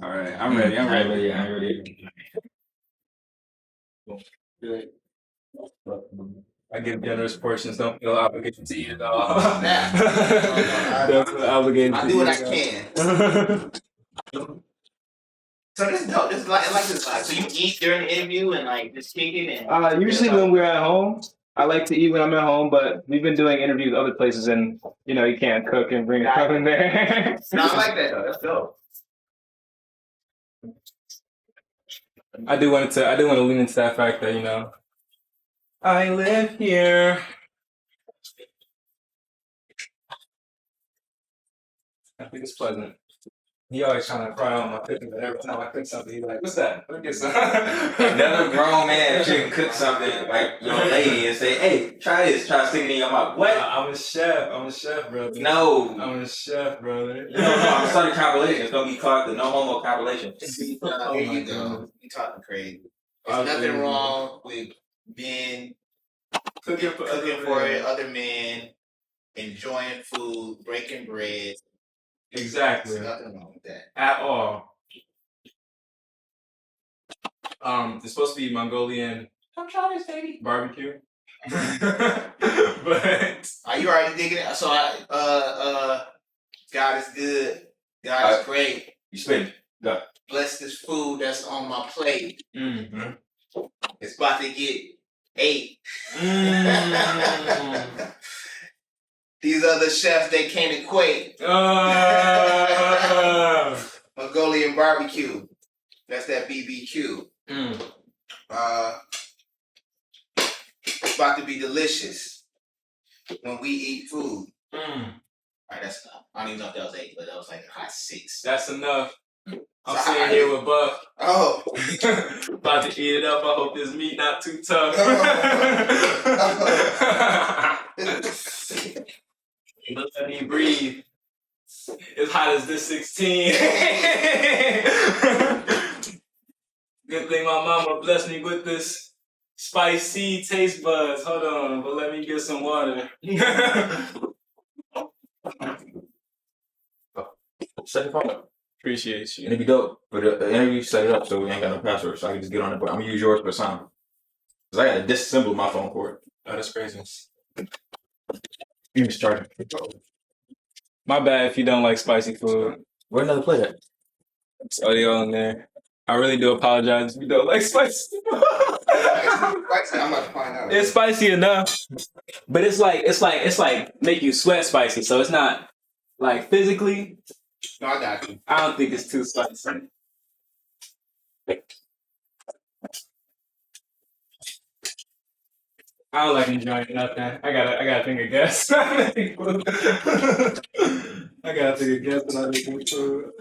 All right, I'm ready. I'm ready. I'm ready. Good. I give generous portions. Don't feel obligated to eat it all. Don't feel obligated. I do what I can. So this is dope. This is like this. Like, so you eat during the interview and like just kick it and. Usually when we're at home, I like to eat when I'm at home. But we've been doing interviews other places, and you can't cook and bring it up in there. No, I like that though. That's dope. I do want to lean into that fact that I live here. I think it's pleasant. He always trying to cry on my cooking, but every time I cook something, he's like, "What's that? Let me get some." Another grown man shouldn't cook something like your lady and say, "Hey, try this. Try sticking it in your mouth." What? I'm a chef. I'm a chef, brother. No. I'm a chef, brother. No, I'm starting compilations. Don't be caught the no homo compilation. Here you go. You talking crazy. There's nothing wrong with men cooking for other men, enjoying food, breaking bread. Exactly. There's nothing wrong with that. At all. It's supposed to be Mongolian. Come try this, baby. Barbecue. But are you already digging it? So God is good. God is great. You spin. Go. Bless this food that's on my plate. Mm-hmm. It's about to get 8. These other chefs, they can't equate. Mongolian barbecue. That's that BBQ. It's about to be delicious when we eat food. Alright, that's enough. I don't even know if that was 8, but that was like a hot 6. That's enough. I'm sitting here with Buff. Oh. About to eat it up. I hope this meat not too tough. Let me breathe. As hot as this 16. Good thing my mama blessed me with this spicy taste buds. Hold on, but let me get some water. Set it up. Appreciate you. And it'd be dope. But the interview, set it up so we ain't got no password, so I can just get on it. But I'm gonna use yours for sound. Cause I gotta disassemble my phone cord. Oh, that's crazy. You just charge it. My bad if you don't like spicy food. Where another plate at? It's audio in there. I really do apologize if you don't like spicy. I'm about to find out. It's spicy enough, but it's like make you sweat spicy. So it's not like physically. No, I got you. I don't think it's too spicy. I don't like enjoying nothing. I gotta think of guess. I gotta think of guess when I make food.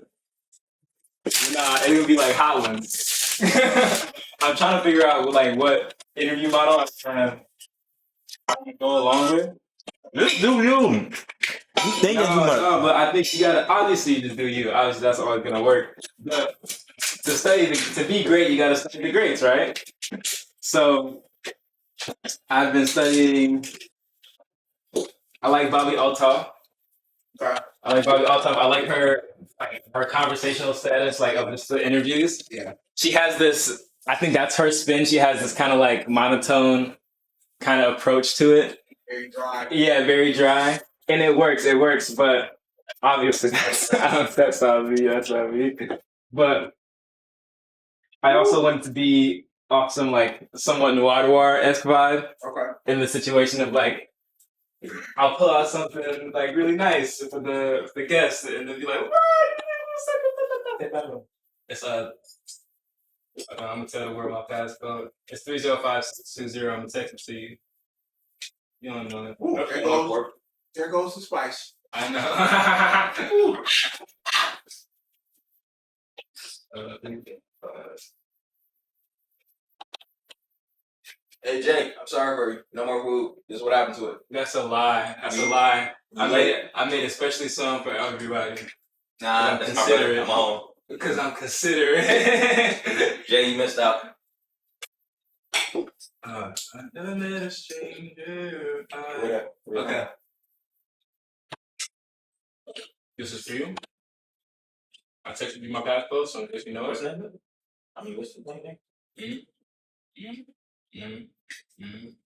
Nah, it's gonna be like hot ones. I'm trying to figure out like what interview model I'm trying to go along with. Just do you. You thinking too much. No, but I think you gotta obviously just do you. Obviously, that's always gonna work. But to study, to be great, you gotta study the greats, right? So I've been studying. I like Bobby Althoff. I like her conversational status, like of just the interviews. Yeah. She has this. I think that's her spin. She has this kind of like monotone kind of approach to it. Very dry. Yeah, very dry. And it works, but obviously that's not me. But I also want to be off some like somewhat noir-esque vibe. Okay. In the situation of like, I'll pull out something like really nice for the guests, and they'll be like, "What?" It's I'm gonna tell you where my passcode. It's 305-620. I'm gonna text it to you. You don't know that. Ooh, okay. There goes the spice. I know. Hey Jake, I'm sorry for you. No more food. This is what happened to it. That's a lie. That's a lie. I made especially some for everybody. Nah, that's considerate. I'm home. Because I'm considerate. Jay, you missed out. I done met a stranger. Okay. This is for you. I texted you my passcode, so in case you know What's it. that? I mean, what's the thing?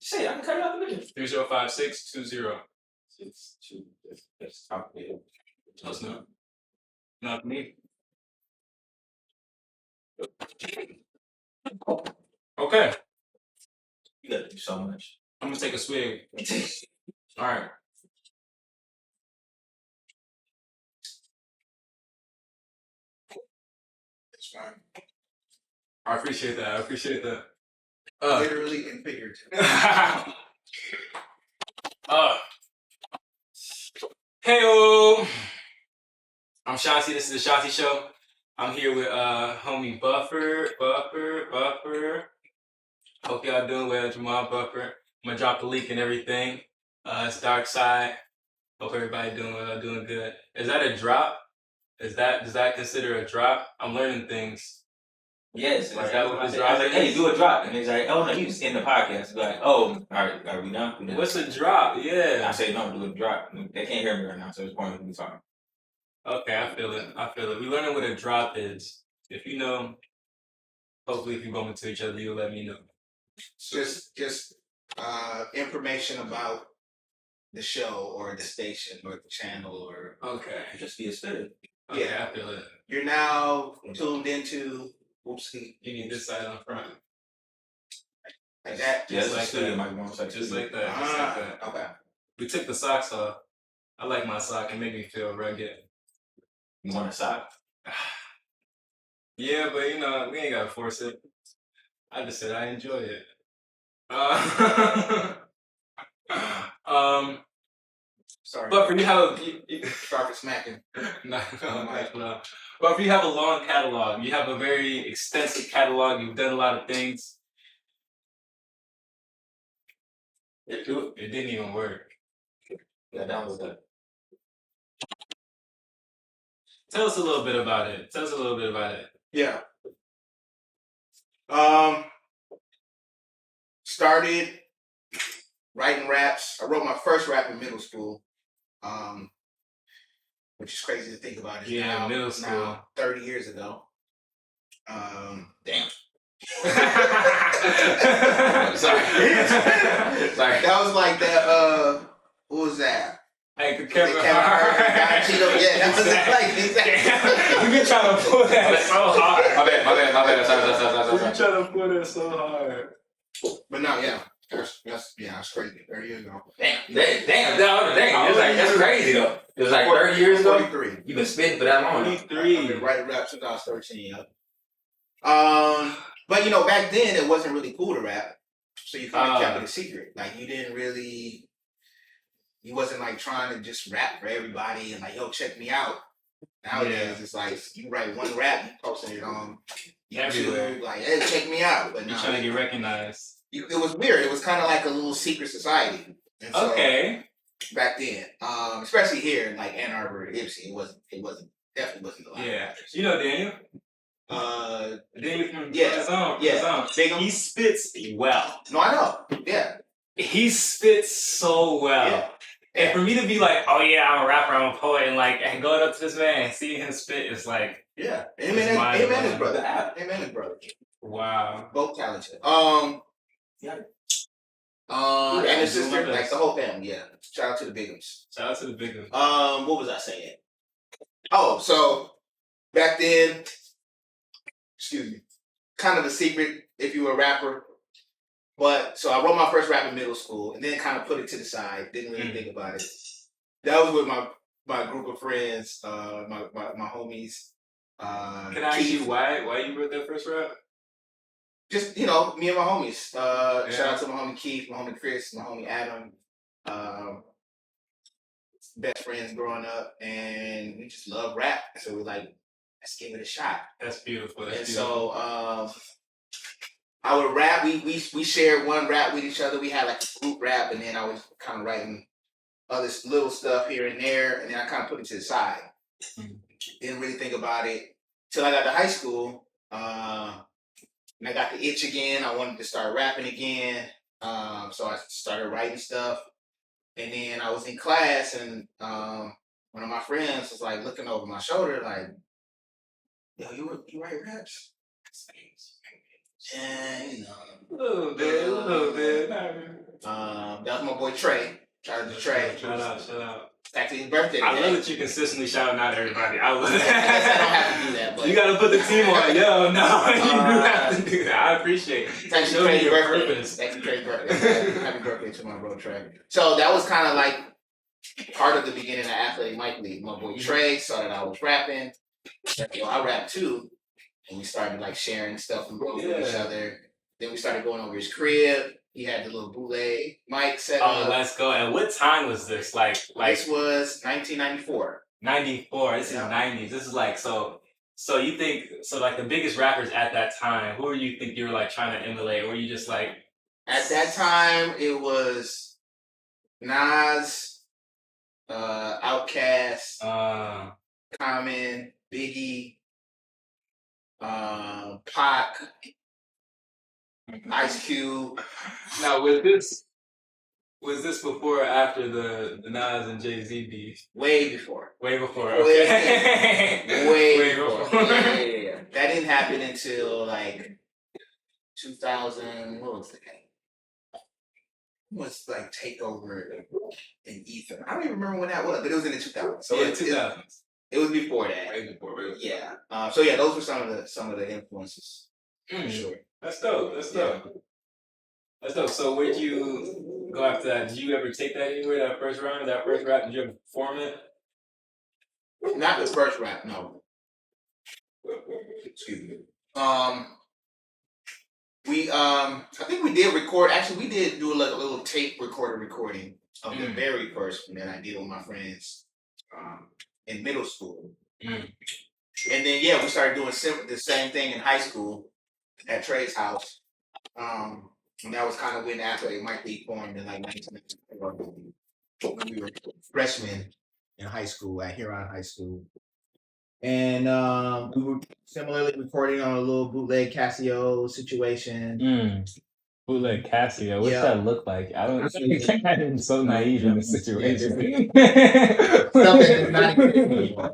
Say, I can cut it out the video. 305620. 6-2. That's top of it. That's not me. Okay, You gotta do so much. I'm gonna take a swig. All right. It's fine. I appreciate that. I appreciate that. Literally and figuratively. Hey-o! I'm Shanti. This is the Shanti Show. I'm here with homie Buffer. Hope y'all doing well, Jamal Buffer. I'm gonna drop the link and everything. It's Dark Side. Hope everybody doing well, doing good. Is that a drop? Does that consider a drop? I'm learning things. Yes, Like, is that that what what I the said? I was drop like, hey, is? do a drop. And he's like, oh no, he's in the podcast. He's like, oh, all right, are we done? We done. What's a drop? And Yeah. I say, no, do a drop. They can't hear me right now, so it's pointless me talking. Okay, I feel it. We learning what a drop is. If you know, hopefully if you bump into each other, you'll let me know. Just information about the show or the station or the channel or Okay. Just be aesthetic. Okay, Yeah. I feel it. you're now tuned into whoopsie You need this side on front. like that. Yeah, Just that's like a studio that. mic, bro. Just like that. Just like that. Okay. We took the socks off. I like my sock. It made me feel rugged. You want a sock? Yeah, but you know, we ain't gotta force it. I just said I enjoy it. Sorry. But for you have Started smacking. no, no. But if you have a long catalog, you have a very extensive catalog. You've done a lot of things. It didn't even work. Yeah, that was that. Tell us a little bit about it. Yeah. Started writing raps. I wrote my first rap in middle school. Which is crazy to think about. It Yeah, now, middle school. Now, 30 years ago. Damn. Sorry. Sorry. That was like that. What was that? Hey, Kevin Hart, Cheeto. Yeah, that was like exactly. You've been trying to pull that so hard. My bad. Sorry. You've been trying to pull that so hard. But no, yeah. That's crazy. 30 years ago. Damn. It's like, that's crazy though. It was like 30 years ago. 43. You've been spitting for that long. 23. I've been writing rap since I was 13. Yep. But you know, back then it wasn't really cool to rap, so you kind of kept it a secret. Like you wasn't like trying to just rap for everybody and like, yo, check me out. Nowadays it's like you write one rap, you posting it on Everywhere. YouTube, like, hey, check me out. But You're no, trying to get recognized. it was weird. It was kind of like a little secret society. And so, Okay. back then, especially here in like Ann Arbor, Ipsy, definitely wasn't a lot. Yeah. You know Daniel? Daniel from the Zone. He spits well. No, I know. Yeah. He spits so well. Yeah. And for me to be like, oh yeah, I'm a rapper, I'm a poet, and going up to this man and seeing him spit is like, yeah. Him and his brother. Wow. Both talented. And his sister, like the whole family, yeah. Shout out to the Bigums. Shout out to the Bigums. What was I saying? Oh, so back then, excuse me, kind of a secret if you were a rapper. But so I wrote my first rap in middle school and then kind of put it to the side. Didn't really think about it. That was with my group of friends, my homies. Can I ask you why you wrote that first rap? Just, you know, me and my homies. Shout out to my homie Keith, my homie Chris, my homie Adam. Best friends growing up, and we just love rap. So we're like, let's give it a shot. That's beautiful. So I would rap. We shared one rap with each other. We had like a group rap, and then I was kind of writing other little stuff here and there, and then I kind of put it to the side. Didn't really think about it till I got to high school. And I got the itch again. I wanted to start rapping again. So I started writing stuff. And then I was in class, and one of my friends was like looking over my shoulder, like, yo, you write raps? Yeah, you know. A little bit. That was my boy Trey. Shout out to Trey. Shout out. Back to his birthday. I love that you consistently shouting out everybody. I love I guess I don't have to do that, but you gotta put the team on. Yo, no, you do have to do that. I appreciate it. Thank you, Trey's birthday. Thank you, Trey's birthday. Happy birthday to my bro Trey. So that was kind of like part of the beginning of Athletic Mike League. My boy Trey saw that I was rapping. Yo, I rap too. And we started like sharing stuff with each other. Then we started going over his crib. He had the little bootleg mic set up. Oh, let's go. And what time was this? Like this was 1994. 94. This is 90s. This is like so you think like the biggest rappers at that time, who do you think you were like trying to emulate? Or were you just like at that time it was Nas, Outkast, Common, Biggie, Pac, Ice Cube. Now was this before or after the Nas and Jay-Z beef? Way before. Way before, okay. Way before. Yeah. That didn't happen until like 2000, what was that? It was like Takeover and Ether. I don't even remember when that was, but it was in the 2000s. So yeah, 2000s. It was before that. Way before. Yeah. So yeah, those were some of the influences. For sure. That's dope. That's dope. So where'd you go after that? Did you ever take that anywhere? That first round, that first rap? Did you ever perform it? Not the first rap, no. Excuse me. I think we did record. Actually, we did do a little tape recording of the very first one that I did with my friends in middle school. And then yeah, we started doing the same thing in high school at Trey's house. And that was kind of when Athletic Mike League formed in like 1994 when we were freshmen in high school at Huron High School. And we were similarly recording on a little bootleg Casio situation. Bootleg Casio. What's that look like? I don't. I'm so naive in this situation. Stuff that does not exist anymore.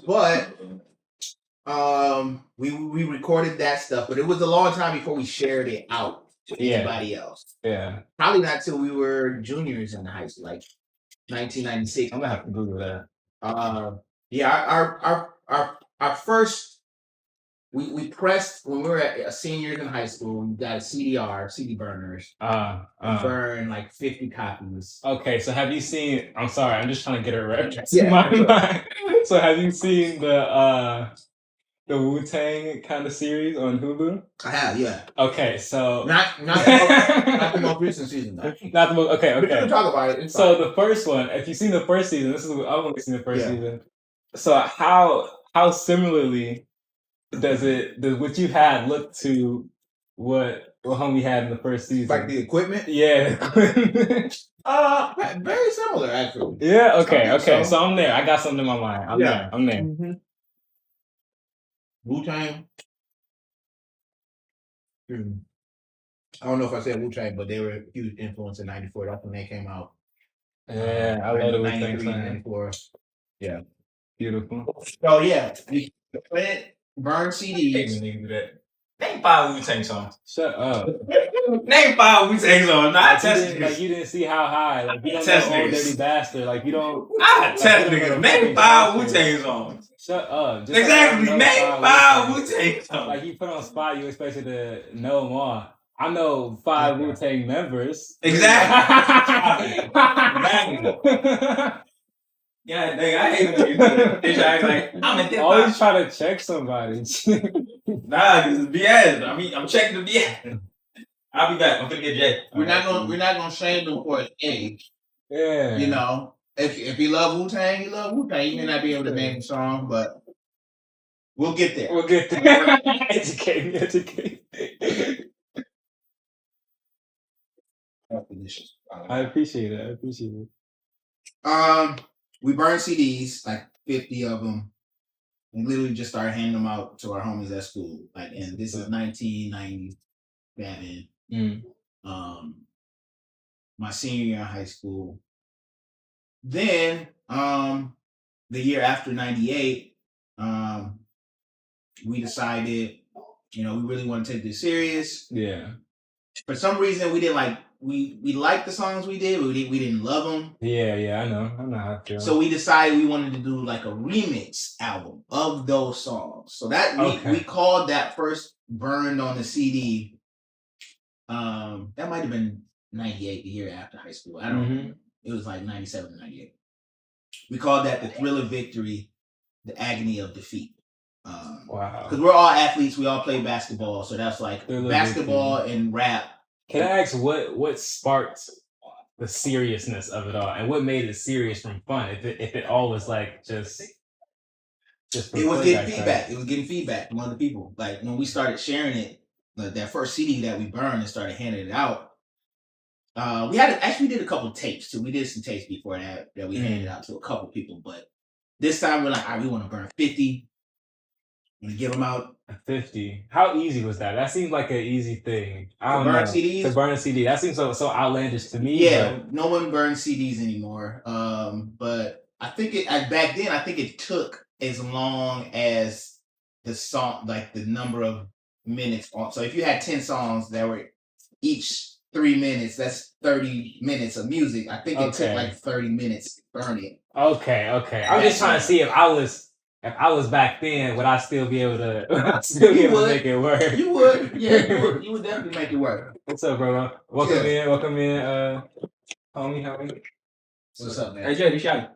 But we recorded that stuff, but it was a long time before we shared it out to anybody else. Yeah. Probably not till we were juniors in high school, like 1996. I'm gonna have to Google that. Our first we pressed when we were at seniors in high school. We got a CD burners. We burned like 50 copies. Okay, so have you seen? I'm sorry, I'm just trying to get a reference in my mind. So have you seen the Wu-Tang kind of series on Hulu? I have, yeah. Okay, so not the most recent season though. Not the most. Okay. We can talk about it. It's so fine. the first one, if you've seen the first season, I've only seen the first season. So how similarly does what you had look to what homie had in the first season? Like the equipment? Yeah. Very similar actually. Yeah. Okay. So I'm there. I got something in my mind. I'm there. Mm-hmm. Wu-Tang. I don't know if I said Wu-Tang, but they were a huge influence in '94. That's when they came out. Yeah, I love the Wu-Tang song. 94. Yeah. Beautiful. So yeah, we burn CDs. Name 5 Wu-Tang songs. Shut up. Name 5 Wu-Tang songs. Not testing like you didn't see how high. Like you don't test know Old niggas. Dirty Bastard. Like you don't. I test niggas. Name 5 Wu-Tang songs. Shut up. Just Exactly. like Name 5 Wu-Tang songs. Like you put on spot, you expected to know them all. I know 5 Wu-Tang members. Exactly. Yeah, nigga, I hate when you do that. Bitch, I act like I'm a hip hop. Always try to check somebody. Nah, this is BS. I mean, I'm checking the BS. I'll be back. I'm gonna get Jay. We're not gonna shame them for his age. Yeah. You know, if you love Wu-Tang, you love Wu-Tang. You may not be able to name the song, but we'll get there. Educate. I appreciate it. We burned CDs, like 50 of them, and literally just started handing them out to our homies at school. Like, and this is 1990, Batman. My senior year in high school. Then, the year after 98, We decided, we really want to take this serious. Yeah. For some reason, we didn't like we liked the songs we did, but we didn't love them. Yeah, I know how I feel. So we decided we wanted to do like a remix album of those songs. So that we called that first Burned on the CD. That might have been 98, the year after high school. I don't remember. It was like 97 or 98. We called that The Thrill of Victory, The Agony of Defeat. Wow. Because we're all athletes, we all play basketball, so that's like basketball and rap. Can I ask what sparked the seriousness of it all, and what made it serious from fun? If it all was like just it was getting feedback. It was getting feedback from other people. Like when we started sharing it, like that first CD that we burned and started handing it out. We did a couple tapes too. We did some tapes before that we handed out to a couple people, but this time we're like, all right, we want to burn 50. We give them out 50. How easy was that? That seems like an easy thing. I don't know. CDs? To burn a CD. That seems so outlandish to me. Yeah, no one burns CDs anymore. But I think back then it took as long as the song, like the number of minutes on. So if you had 10 songs that were each 3 minutes, that's 30 minutes of music. I think it took like 30 minutes to burn it. Okay. I'm just trying to see if I was back then, would I still be able to make it work? You would. Yeah, you would definitely make it work. What's up, bro? Welcome in, homie. What's up, man? Hey, Jay, you shy?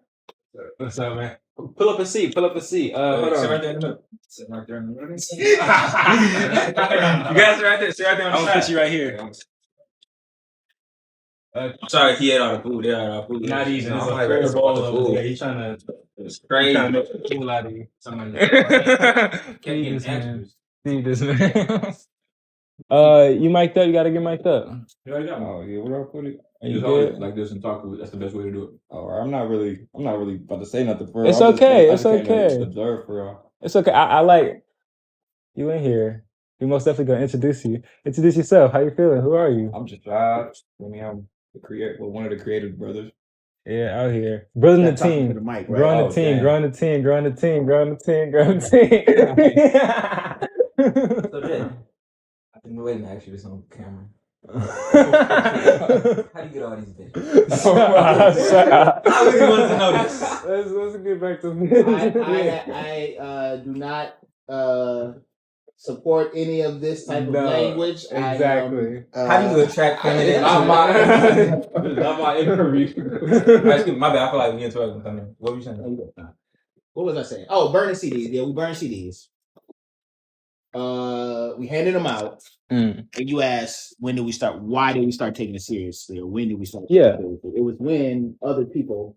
What's up, man? Pull up a seat. Hold on. Sit right there in the middle. Sit right there in the middle. You guys sit right there. Sit right there on the I'm gonna put you right here. I'm sorry, he ate all the food. They ate all the food. Not even. It's I'm a like, full that's bowl about the over food. there. He's trying to. It's crazy. Trying to make a fool out of you. Somebody. See this man. You mic'd up. You gotta get mic'd up. Yeah, I got. Oh yeah, where I put it? You Just good? hold it like this and talk to it. That's the best way to do it. Oh, I'm not really about to say nothing for real. It's okay. I just came to observe for real. It's okay. I like you in here. We most definitely gonna introduce you. Introduce yourself. How you feeling? Who are you? I'm just I'm one of the creative brothers. Yeah, out here. Brother in the team. To the mic, right? Growing the team. So Jay, I've been waiting to ask you this on camera. How do you get all these bitches? I really wanted to know this. Let's get back to this. I do not support any of this type of language. Exactly. How do you attract candidates? Not my interview. Excuse me, my bad. I feel like we interrupted something. What were you saying? What was I saying? Oh, burning CDs. Yeah, we burned CDs. We handed them out. And you asked, when did we start? Why did we start taking it seriously? Or when did we start? Yeah. It was when other people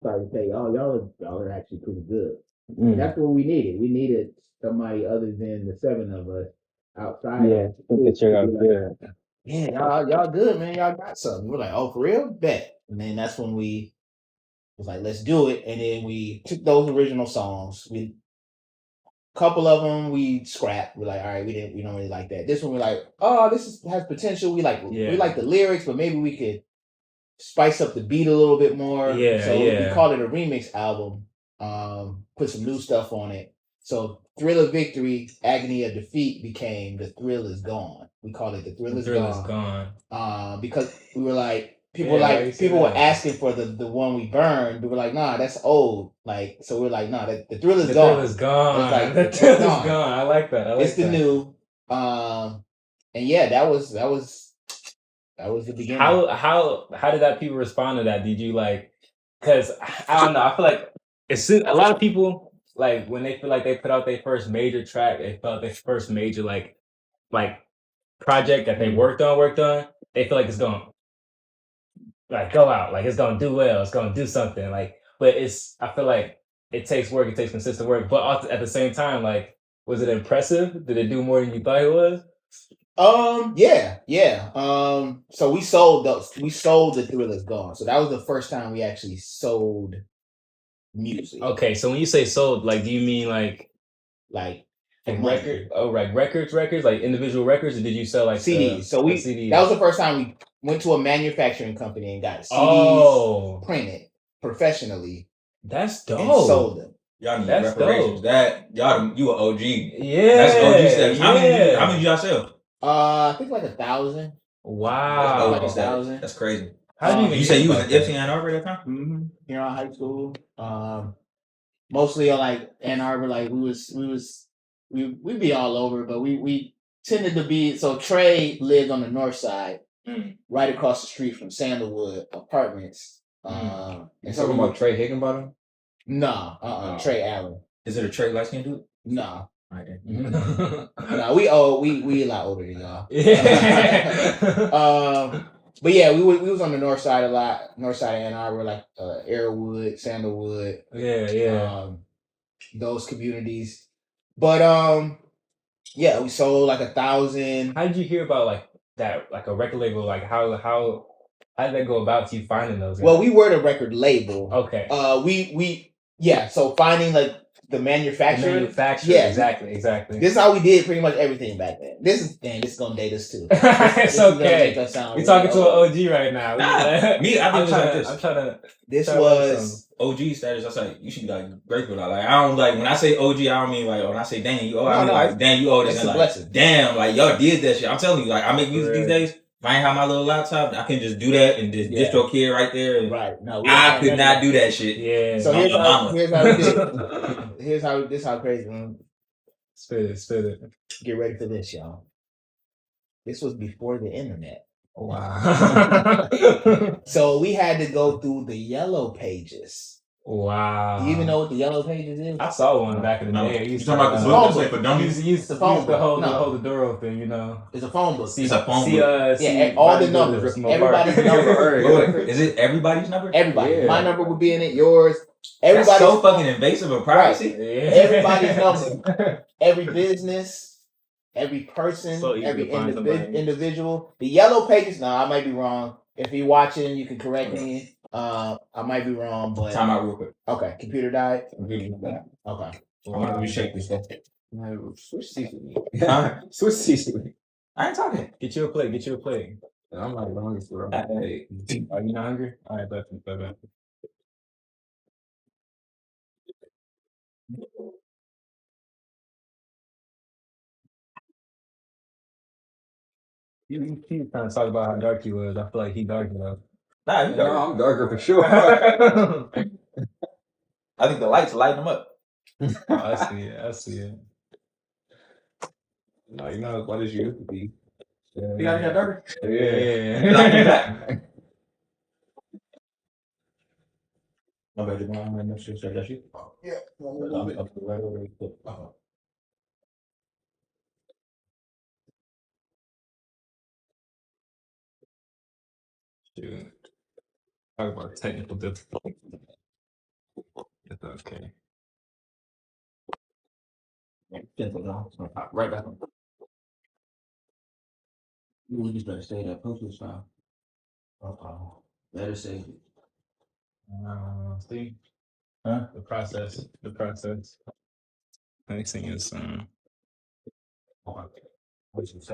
started saying, "Oh, y'all are actually pretty good." And that's what we needed. We needed somebody other than the 7 of us outside. Yeah, good. Yeah, y'all good, man. Y'all got something. We're like, "Oh, for real? Bet." And then that's when we was like, "Let's do it." And then we took those original songs. Couple of them we scrapped. We're like, all right, we don't really like that. This one we're like, oh, has potential. We like the lyrics, but maybe we could spice up the beat a little bit more. We called it a remix album. Put some new stuff on it. So Thrill of Victory, Agony of Defeat became The Thrill Is Gone. We called it The Thrill Is Gone. Because we were like, people were asking for the one we burned. We were like, nah, that's old. Like, so we're like, nah, the thrill is gone. The thrill is gone. It's like, the thrill is gone. I like that. It's the new. And yeah, that was the beginning. How did that people respond to that? Did you like? Because I don't know. I feel like a lot of people, like, when they feel like they put out their first major track, they felt their first major like project that they worked on. They feel like it's going like go out, like it's gonna do well, it's gonna do something, like. But I feel like it takes work, it takes consistent work. But also, at the same time, like, was it impressive? Did it do more than you thought it was? Yeah. So we sold The Thrill Is Gone. So that was the first time we actually sold music. Okay, so when you say sold, like, do you mean like record? Oh, like records, like individual records, or did you sell like CDs? CDs? That was the first time we went to a manufacturing company and got CDs printed professionally. That's dope. And sold them. Y'all need That's reparations. dope. That you an OG. Yeah. That's OG status. How Yeah. many y'all sell? I think like 1,000. Wow. Like 1,000. That's crazy. How did you even You say hear you was about in Ipsy that? Ann Arbor at that time? Mm-hmm. Here in high school. Mostly like Ann Arbor. Like we'd be all over, but we tended to be. So Trey lived on the north side, right across the street from Sandalwood Apartments. You And talking about Trey Higginbottom? No, Trey Allen. Is it a Trey light skin dude? No. Okay. No, we a lot older than y'all. Yeah. But yeah, we was on the north side a lot, north side of Ann Arbor, like Arrowwood, Sandalwood. Yeah. Those communities. But yeah, we sold like 1,000. How did you hear about like that, like a record label? Like how did that go about you finding those? Well, we were the record label. Okay. So finding like the manufacturer. Yeah, exactly. This is how we did pretty much everything back then. This is gonna date us too. It's okay. You're talking to an OG right now. Me, I think it was like this. I'm trying to. This was OG status. I was like, you should be like grateful. Like I don't like when I say OG, I don't mean like when I say dang you owe. I mean like dang you owe this. It's and a like blessing. damn, like y'all did that shit. I'm telling you, like I make music these days. If I ain't have my little laptop, I can just do that and just distro kid right there. And right. No, I could not do that shit. Yeah. So here's how we did. This how crazy. Man. Spit it. Get ready for this, y'all. This was before the internet. Wow. So we had to go through the yellow pages. Wow. Do you even know what the yellow pages is? I saw one back in the day. You talking about the book that's like for dummies? Used to hold the door open, you know. It's a phone book. It's a phone book. All the numbers. Everybody's number. Is it everybody's number? Everybody. Yeah. My number would be in it. Yours. That's so fucking invasive of privacy. Right. Yeah. Everybody's number. Every business. Every person. Every individual. The yellow pages. Now I might be wrong. If you're watching, you can correct me. I might be wrong, but time out real quick. Okay, computer died. Okay. I'm gonna reshake this stuff. Switch seats with me. Switch seats with me. I ain't talking. Get you a plate. I'm not hungry for it. Hey. Are you not hungry? All right, bye. You keep trying to talk about how dark he was. I feel like he dark enough. Nah, you dark. No, I'm darker for sure. I think the lights light him up. I see it. No, you're not as white as you used to be. You got darker? Yeah. My bad, I'm gonna make sure that shit. Yeah. I'll be up to right over there. Dude. Talk about technical difficulties. It's okay. Right back on. We just better stay that postal style. Better say. See? Huh? The process. Next thing is I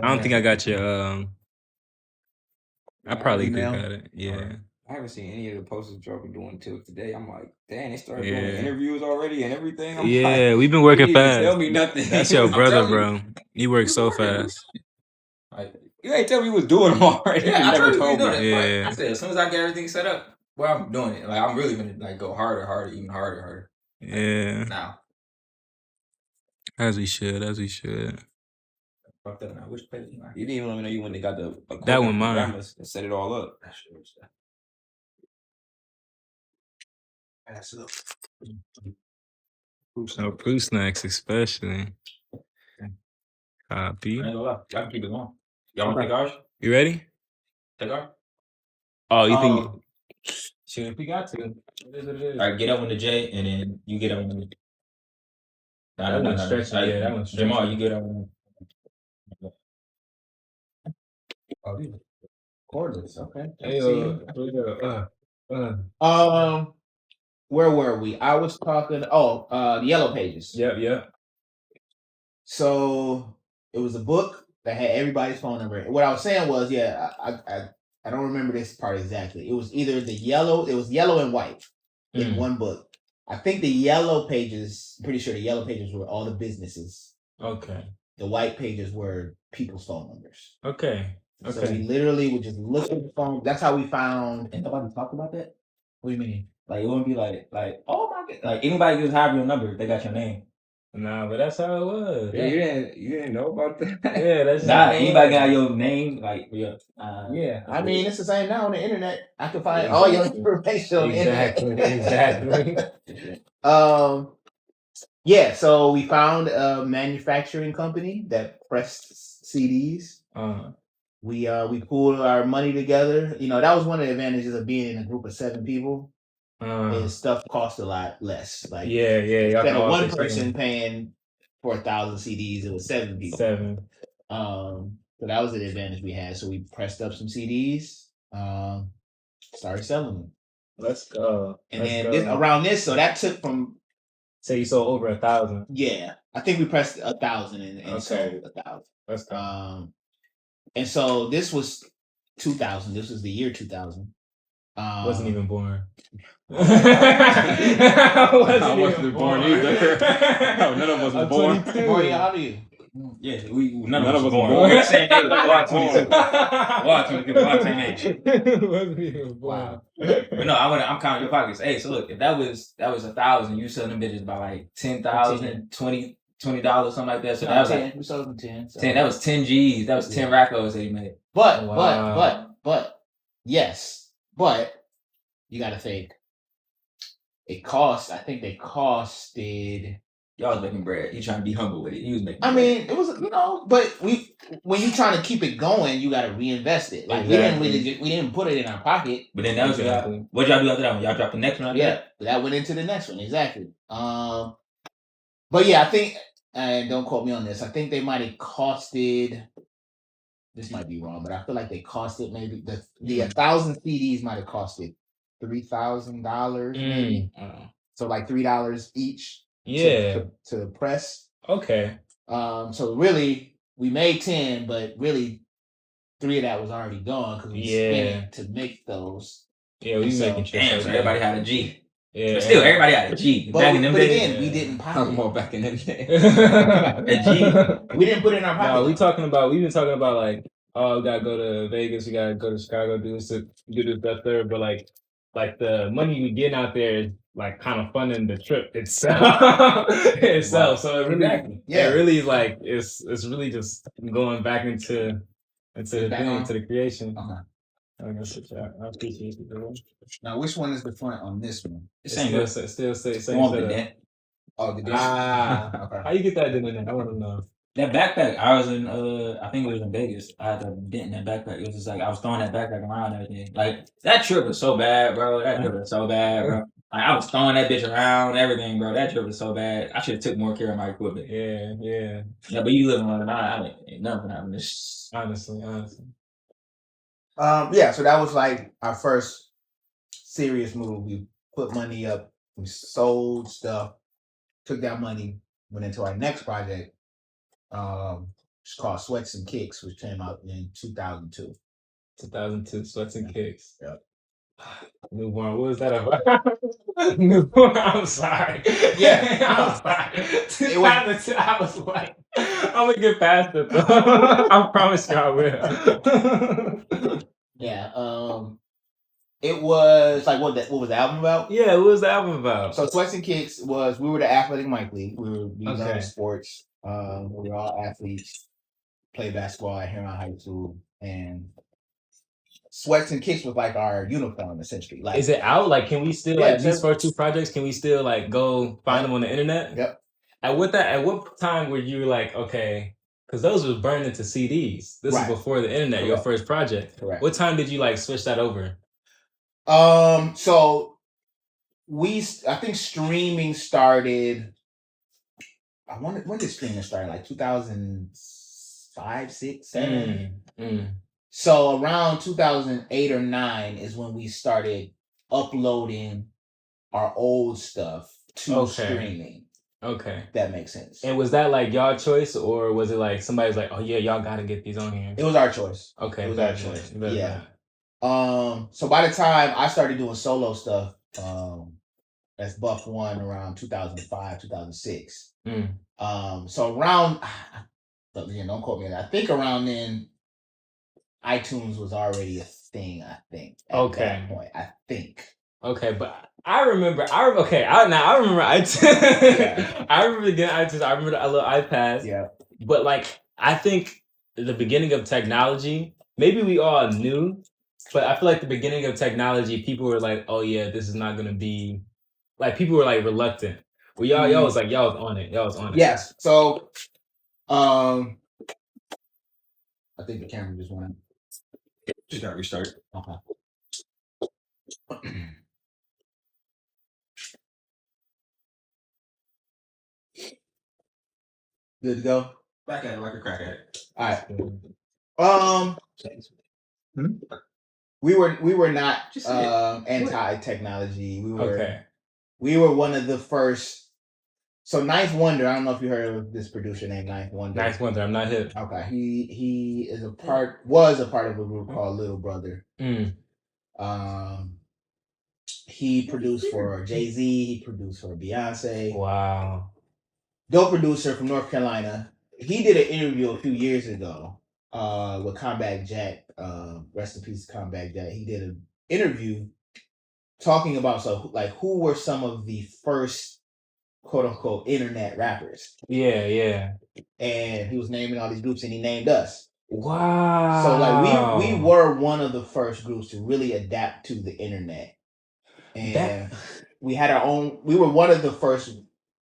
don't think I got your I probably do got it. Yeah. I haven't seen any of the posters y'all been doing till today. I'm like, dang, they started doing interviews already and everything. I'm like, we've been working fast. Tell me nothing. That's your brother, bro. He works so fast. You ain't tell me you was doing them already. Yeah, I never told me. Yeah. I said as soon as I get everything set up, well, I'm doing it. Like I'm really gonna like go harder, even harder. Yeah. Now. As we should. Fucked up now. Which page? You didn't even let me know you when they got the that one mine and set it all up. Pass it up. No fruit snacks, especially. Copy. I ain't gonna lie. Y'all can keep it going. Y'all want to take ours? You ready? Take ours? Oh, you think? Shoot, if we got to. It is what it is. All right, get up on the J, and then you get up on the. That one's stretching. Yeah, that one's stretching. Jamal, you get up on. Oh, these cordless. Okay. Hey, where were we? I was talking. The yellow pages. Yep. So it was a book that had everybody's phone number. What I was saying was, I don't remember this part exactly. It was either it was yellow and white in one book. I think the yellow pages. Pretty sure the yellow pages were all the businesses. Okay. The white pages were people's phone numbers. Okay. So we literally would just look at the phone. That's how we found. And nobody talked about that. What do you mean? Like it wouldn't be like oh my god, like anybody just have your number, they got your name. Nah, but that's how it was. Yeah, you didn't know about that. Yeah, that's Anybody got your name, like yeah. I mean, it's the same now on the internet. I can find all your information on the internet. Exactly. Yeah. So we found a manufacturing company that pressed CDs. We pooled our money together. You know, that was one of the advantages of being in a group of 7 people. Is stuff cost a lot less. Like instead of one person paying for 1,000 CDs, it was 7 people. 7. So that was the advantage we had. So we pressed up some CDs, started selling them. Let's go. And then around this, so that took from. So you sold over 1,000. Yeah, I think we pressed 1,000 and sold 1,000. Let's go. And so this was 2000. This was the year 2000. Wasn't even born. I wasn't born either. No, none of us was born. Boy, how old are you? Yeah, none of us were born. We're the same age. Watch same age. Wasn't even born. Wow. But no, I'm counting your pockets. Hey, so look, if that was 1,000, you selling them bitches by like 10,000, $20, something like that. So that was 10. like We sold them 10. So. 10. That was 10 G's. That was 10 Raccos that he made. But yes, but you got to think. It cost. I think they costed. Y'all was making bread. He trying to be humble with it. He was making. I mean, it was but when you trying to keep it going, you got to reinvest it. Like we didn't put it in our pocket. But then that was what y'all do after that one? Y'all dropped the next one. That went into the next one exactly. But yeah, I think, and don't quote me on this. I think they might have costed. This might be wrong, but I feel like they costed maybe the 1,000 CDs might have costed $3,000 maybe. So like $3 each. Yeah. To press. Okay. So really we made 10, but really 3 of that was already gone because we spent it to make those. Yeah, we making sure. Damn, so everybody had a G. Yeah. But still, everybody had a G. But again, we didn't Talking about back in the day. A G. We didn't put it in our pocket. No, we've been talking about like, oh, we gotta go to Vegas, we gotta go to Chicago, do this, that, third. But like the money we getting out there is like kind of funding the trip itself. Wow. So it really, it really is like it's really just going back into the thing, to the creation. I appreciate it. Now, which one is the front on this one? Still the dent. Oh, the dent. Okay. How you get that dent in there? I want to know. That backpack, I was in, I think it was in Vegas. I had a dent in that backpack. It was just like I was throwing that backpack around and everything. Like that trip was so bad, bro. Like, I was throwing that bitch around, everything, bro. That trip was so bad. I should have took more care of my equipment. Yeah. But you live in London. I ain't nothing happening. Honestly. Yeah. So that was like our first serious move. We put money up. We sold stuff. Took that money. Went into our next project. It's called Sweats and Kicks, which came out in 2002. 2002, Sweats and Kicks. Yep. Newborn, what was that about? Newborn, I'm sorry. Yeah. I'm sorry. I was like, I'm gonna get past it though. I promise you I will. Yeah. It was like what was the album about? Yeah, what was the album about? So Sweats and Kicks was we were the Athletic Mike League. We loved sports. We were all athletes. Played basketball at Huron High School, and Sweats and Kicks was like our uniform essentially. Like, is it out? Like, can we still like these first 2 projects? Can we still like go find them on the internet? Yep. At what time were you like, okay? Because those was burned into CDs. This is before the internet. Correct. Your first project. Correct. What time did you like switch that over? So I think streaming started. When did streaming start? Like 2005, 6, 7. So around 2008 or 9 is when we started uploading our old stuff to streaming. Okay. That makes sense. And was that like y'all choice, or was it like somebody's like, oh yeah, y'all gotta get these on here? It was our choice. Okay. It was our choice. Yeah. So by the time I started doing solo stuff, That's Buff One around 2005, 2006. Mm. So around, but again, don't quote me on that. I think around then, iTunes was already a thing. I think at that point. I think. Okay, but I remember. I remember iTunes. Yeah. I remember getting iTunes. I remember the little iPads. Yeah. But like, I think the beginning of technology. Maybe we all knew, but I feel like the beginning of technology, people were like, "Oh yeah, this is not gonna be." Like people were like reluctant. Well, y'all was on it. Y'all was on it. Yes. So, I think the camera just went out. Just got restarted. Okay. Good to go. Back at it like a crack at it. All right. We were not anti-technology. We were one of the first. So Ninth Wonder, I don't know if you heard of this producer named Ninth Wonder. Ninth Wonder, I'm not hip. Okay, he was a part of a group called Little Brother. He produced for Jay-Z. He produced for Beyonce. Wow. Dope producer from North Carolina. He did an interview a few years ago with Combat Jack. Rest in peace, Combat Jack. He did an interview talking about who were some of the first quote unquote internet rappers. Yeah. And he was naming all these groups and he named us. Wow. So like we were one of the first groups to really adapt to the internet. And we had our own, we were one of the first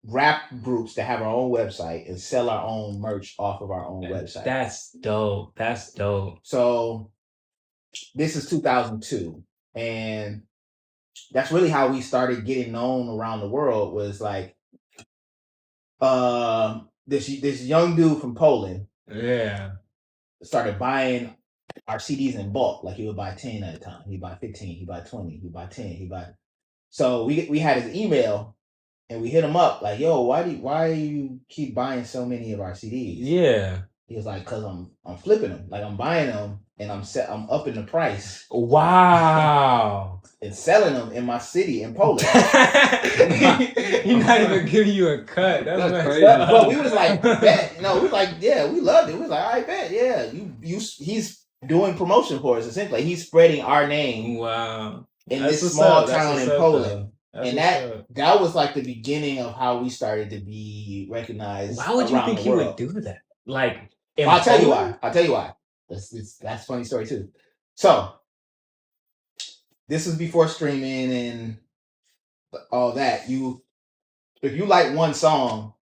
rap groups to have our own website and sell our own merch off of our own website. That's dope. So this is 2002. And that's really how we started getting known around the world was like this young dude from Poland started buying our CDs in bulk. Like he would buy 10 at a time. He'd buy 15, he'd buy 20, he'd buy 10, So we had his email and we hit him up like, yo, why do you keep buying so many of our CDs? Yeah. He was like, cause I'm flipping them. Like I'm buying them and I'm upping the price. Wow. And selling them in my city in Poland. He's not even giving you a cut. That's crazy. But we was like, bet. No, we was like, yeah, we loved it. We was like, I bet, yeah. He's doing promotion for us essentially. He's spreading our name. Wow. In this small town in Poland. And that was like the beginning of how we started to be recognized. Why would you think he would do that? Like, I'll tell you why. That's a funny story too. So this was before streaming and all that. If you like one song,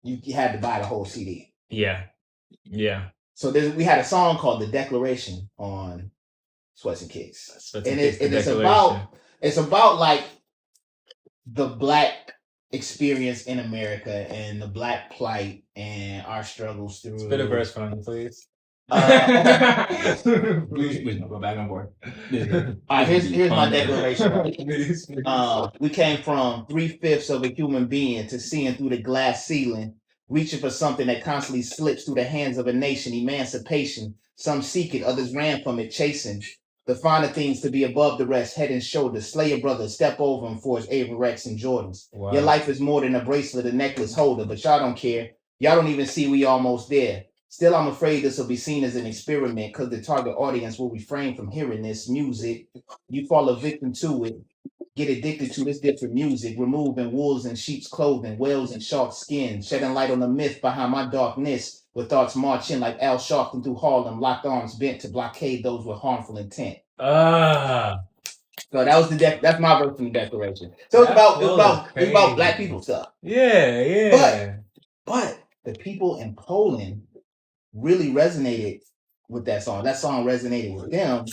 you had to buy the whole CD. Yeah. So we had a song called "The Declaration" on Sweats and Kicks, it's about like the Black experience in America and the Black plight and our struggles through. Spit a verse for me, please. Please go back on board. Here's my declaration. We came from 3/5 of a human being to seeing through the glass ceiling, reaching for something that constantly slips through the hands of a nation. Emancipation. Some seek it, others ran from it, chasing the finer things to be above the rest, head and shoulders. Slay your brother, step over him for his Averex and Jordans. Wow. Your life is more than a bracelet, a necklace holder, but y'all don't care. Y'all don't even see we almost there. Still, I'm afraid this will be seen as an experiment because the target audience will refrain from hearing this music. You fall a victim to it. Get addicted to this different music. Removing wolves in sheep's clothing, whales in shark's skin. Shedding light on the myth behind my darkness. With thoughts marching like Al Sharpton through Harlem. Locked arms bent to blockade those with harmful intent. So that was that's my verse from the Declaration. So it's about Black people stuff. Yeah. But the people in Poland really resonated with that song. That song resonated with them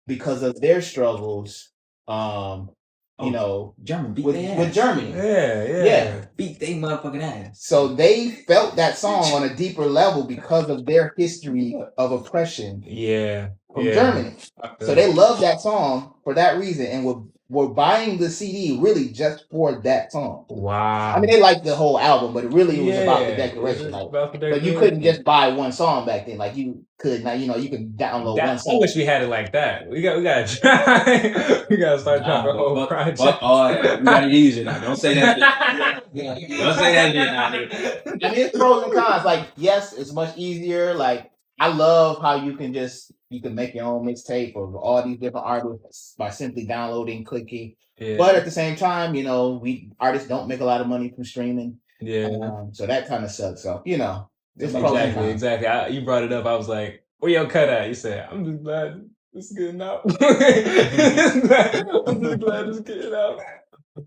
because of their struggles. Germany with Germany. Yeah. Beat they motherfucking ass. So they felt that song on a deeper level because of their history of oppression. From Germany. So they loved that song for that reason and would were buying the CD really just for that song. Wow. I mean, they liked the whole album, but it really was about the decoration. But you couldn't just buy one song back then. Like you could now, you could download one song. I wish we had it like that. We gotta try. We gotta start dropping a whole project. Fuck all that. We gotta use it now. Don't say that shit. Don't say that shit now, nigga. I mean, it's pros and cons. Like, yes, it's much easier. Like, I love how you can make your own mixtape of all these different artists by simply downloading, clicking. Yeah. But at the same time, we artists don't make a lot of money from streaming. Yeah. So that kind of sucks. So, it's exactly. You brought it up. I was like, where your cut at? You said, I'm just glad it's getting out. I'm just glad it's getting out.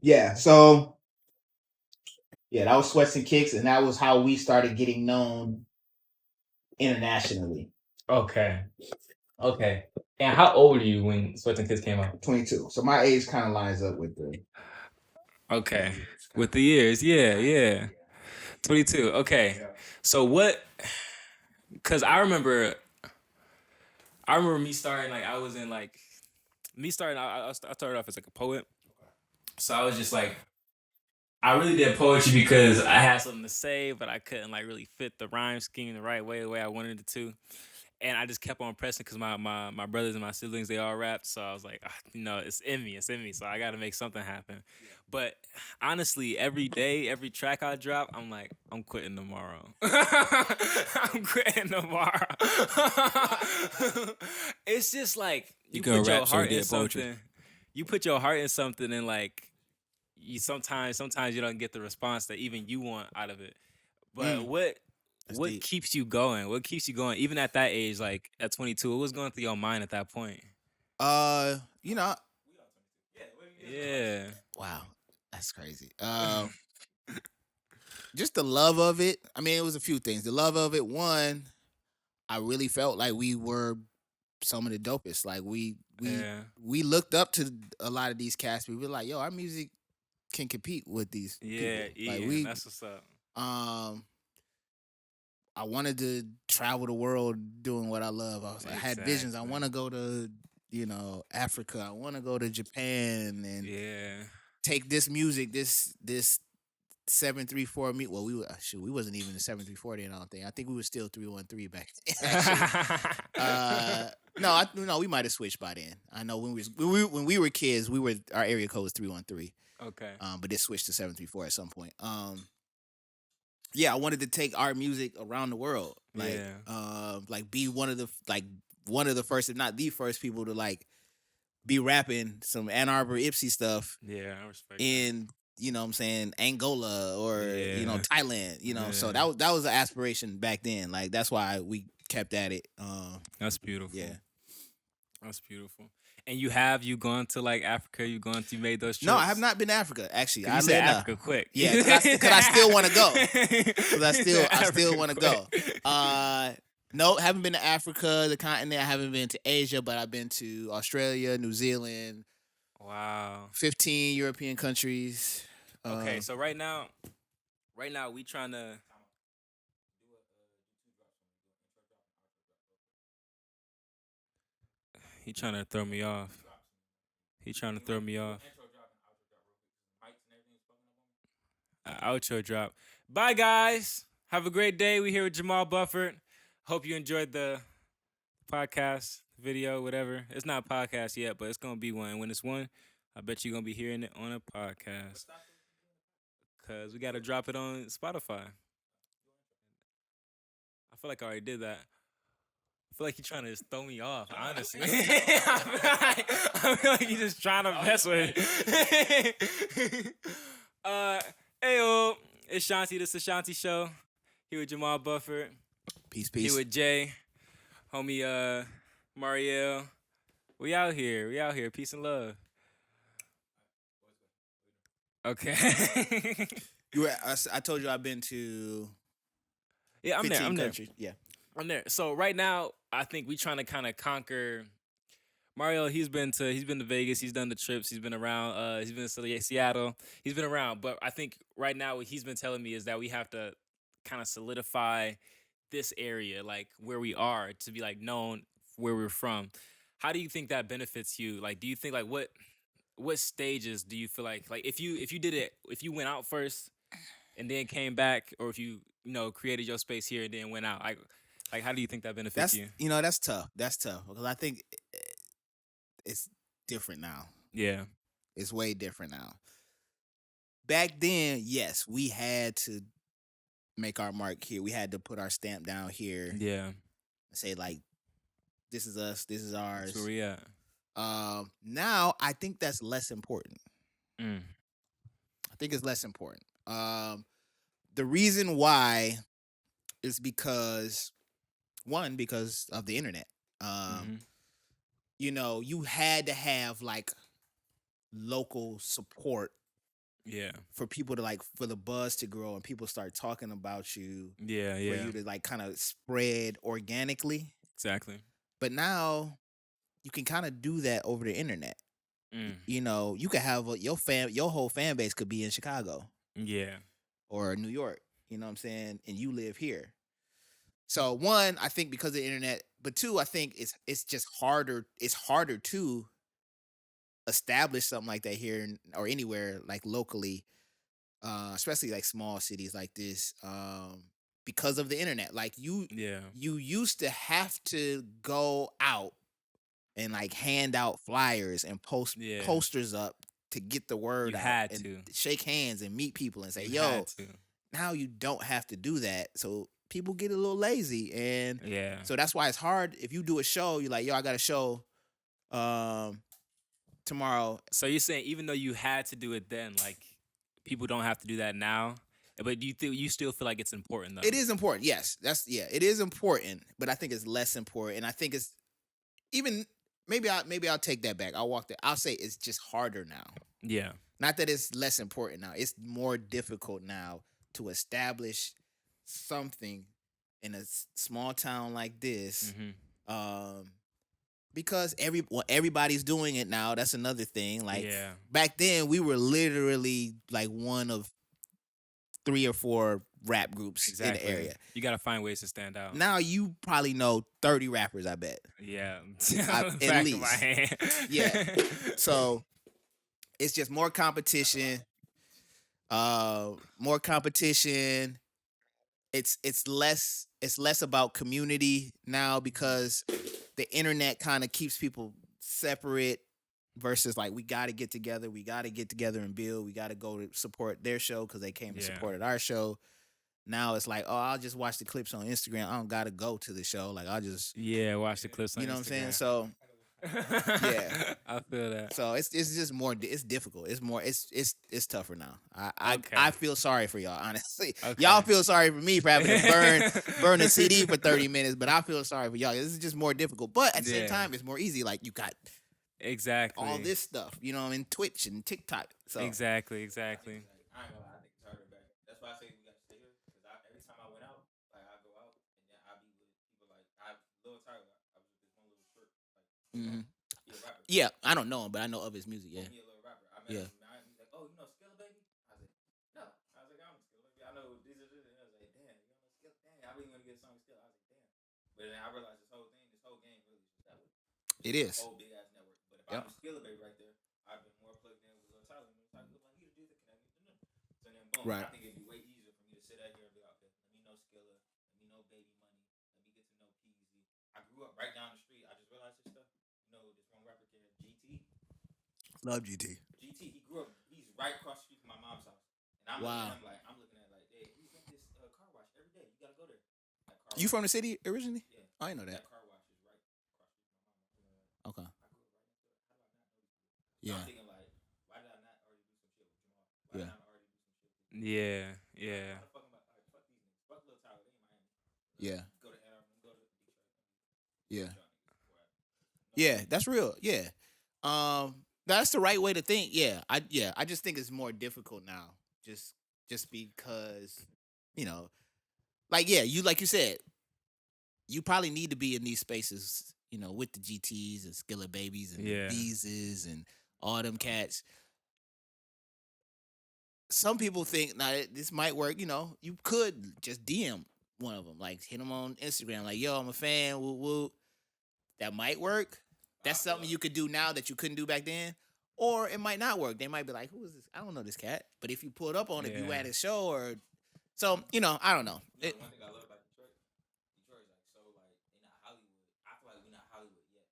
Yeah. So, yeah, that was Sweats and Kicks, and that was how we started getting known internationally. Okay. And how old are you when Sweats and Kicks came out? 22. So my age kind of lines up with the. Okay. With the years, yeah. 22. Okay. So what? Because I remember me starting I started off as like a poet. So I was just like, I really did poetry because I had something to say, but I couldn't really fit the rhyme scheme the way I wanted it to. And I just kept on pressing because my brothers and my siblings, they all rapped. So I was like, it's in me. So I got to make something happen. Yeah. But honestly, every day, every track I drop, I'm like, I'm quitting tomorrow. I'm quitting tomorrow. It's just like, you put your heart in something. You put your heart in something and you sometimes you don't get the response that even you want out of it. But what keeps you going? What keeps you going? Even at that age, like at 22, what was going through your mind at that point? Yeah. Wow, that's crazy. Just the love of it. I mean, it was a few things. The love of it. One, I really felt like we were some of the dopest. Like we looked up to a lot of these cats. We were like, yo, our music can compete with these people. Yeah, that's what's up. I wanted to travel the world doing what I love. I had visions. I want to go to, Africa. I want to go to Japan and take this music, this 734 me. Well, we wasn't even the 734 then. I don't think. I think we were still 313 back then. No, we might have switched by then. I know when we were kids, our area code was 313. Okay. But it switched to 734 at some point. Yeah, I wanted to take our music around the world. Be one of the first, if not the first people to be rapping some Ann Arbor Ipsy stuff. Yeah, I respect in Angola or Thailand. So that was an aspiration back then. That's why we kept at it. That's beautiful. Yeah, that's beautiful. And you gone to Africa? You made those trips? No, I have not been to Africa. Actually, I said Africa quick. Yeah, because I still want to go. Because I still want to go. No, haven't been to Africa, the continent. I haven't been to Asia, but I've been to Australia, New Zealand. Wow. 15 European countries. Okay, so right now we trying to. He trying to throw me off. Outro drop. Bye, guys. Have a great day. We here with Jamal Bufford. Hope you enjoyed the podcast, video, whatever. It's not a podcast yet, but it's going to be one. When it's one, I bet you're going to be hearing it on a podcast. Because we got to drop it on Spotify. I feel like I already did that. I feel like you're trying to just throw me off, honestly. I feel like you're just trying to mess with it. Hey, it's Shanti. This is the TheShantiSho. Here with Jamal Bufford. Peace. Here with Jay. Homie, Mauriel. We out here. Peace and love. Okay. I told you I've been to. Yeah, I'm 15 there. countries. Yeah. I'm there. So right now, I think we trying to kind of conquer. Mauriel, he's been to Vegas. He's done the trips. He's been around. He's been to Seattle. He's been around. But I think right now what he's been telling me is that we have to kind of solidify this area, where we are, to be known where we're from. How do you think that benefits you? Do you think what what stages do you feel like if you did it, if you went out first and then came back, or if you created your space here and then went out, like how do you think that benefits That's you? that's tough. That's tough because I think it's different now. Yeah. It's way different now. Back then, yes, we had to make our mark here. We had to put our stamp down here Yeah. and say like, this is us, this is ours. That's where we at. Now I think that's less important. Mm. I think it's less important. The reason why is because of the internet. Mhm. You had to have like local support Yeah. for people to like for the buzz to grow and people start talking about you. Yeah. For Yeah. you to like kind of spread organically. Exactly. But now you can kind of do that over the internet. Mm. You could have your whole fan base could be in Chicago Yeah. or New York. You know what I'm saying? And you live here. So one, I think because of the internet, but two, I think it's just harder. It's harder to establish something like that here or anywhere like locally, especially like small cities like this, because of the internet. Like you used to have to go out and like hand out flyers and post posters up to get the word You out had and to shake hands and meet people and say, You yo, had to. now you don't have to do that. So people get a little lazy. And Yeah. so that's why it's hard. If you do a show, you're like, yo, I got a show tomorrow. So you're saying even though you had to do it then, like people don't have to do that now? But do you still feel like it's important though? It is important. Yes. It is important, but I think it's less important. And I think it's even maybe I'll take that back. I'll say it's just harder now. Yeah. Not that it's less important now. It's more difficult now to establish something in a small town like this. Mm-hmm. Because everybody's doing it now. That's another thing. Like Yeah. back then we were literally like one of 3 or 4 rap groups in the area. You got to find ways to stand out. Now you probably know 30 rappers, I bet. Yeah. At least. Yeah. So it's just more competition. More competition. It's less about community now because the internet kind of keeps people separate versus like we got to get together and build. We got to go to support their show because they came and supported our show. Now it's like, oh, I'll just watch the clips on Instagram. I don't got to go to the show. Like I'll just watch the clips on Instagram. You know what I'm saying? So yeah, I feel that. So it's just more. It's difficult. It's more. It's tougher now. I feel sorry for y'all. Honestly, y'all feel sorry for me for having to burn a CD for 30 minutes, but I feel sorry for y'all. This is just more difficult. But at the same time, it's more easy. Like you got all this stuff. You know, in Twitch and TikTok. So exactly. I ain't gonna lie, I think it's harder back. That's why I say we got to stay here. Because every time I went out, like I go out and then I be with people like Lil Tyler. I was with this one little short, like he a rapper. Yeah, I don't know him, but I know of his music. Yeah, he a little rapper. I met him. He's like, oh, you know Skilla Baby? I was like, no. I was like, I don't know Skilla Baby. I know this. And I was like, damn, you don't know Skilla? Dang, I really want to get a song with Skilla. I was like, damn. But then I realized this whole game really is just that way. It is. A whole big ass network. But if I was Skilla Baby right there, I've been more plugged in with Lil Tyler. Lil Tyler was like, you the dude that connect me. So then boom, Right. I think it'd be way easier for me to sit out here and be like, okay, let me know Skilla, let me know Baby Money, let me get to know Peasy. I grew up right down the street. I just realized this stuff. You know, this one rapper kid, GT. Love GT. GT, he grew up. He's right across the street from my mom's house, and I'm looking at like, hey, he's at this car wash every day. You gotta go there. You from the city originally? Yeah. I didn't know that. Car wash is right across the street from my mom. Okay. I grew up right next to it. How do I not know these people? Yeah. I'm thinking like, why did I not already do some shit with Jamal? Why did I not already do some shit with Yeah. Fuck these niggas. Fuck Lil Tyler. They in Miami. Yeah. Go to Ann Arbor. Go to Detroit. Yeah. Yeah, that's real. Yeah. That's the right way to think. Yeah. I just think it's more difficult now. Just because, like you said, you probably need to be in these spaces, with the GTs and Skilla Babies and Beeses and all them cats. Some people think now this might work. You could just DM one of them, like hit them on Instagram, like, yo, I'm a fan. Woo woo. That might work. That's something you could do now that you couldn't do back then. or it might not work. They might be like, "Who is this? I don't know this cat." But if you pull it up on it, you Yeah. at his show, or so I don't know. You know, one thing I love about Detroit is like so like they're not Hollywood. I feel like we're not Hollywood yet.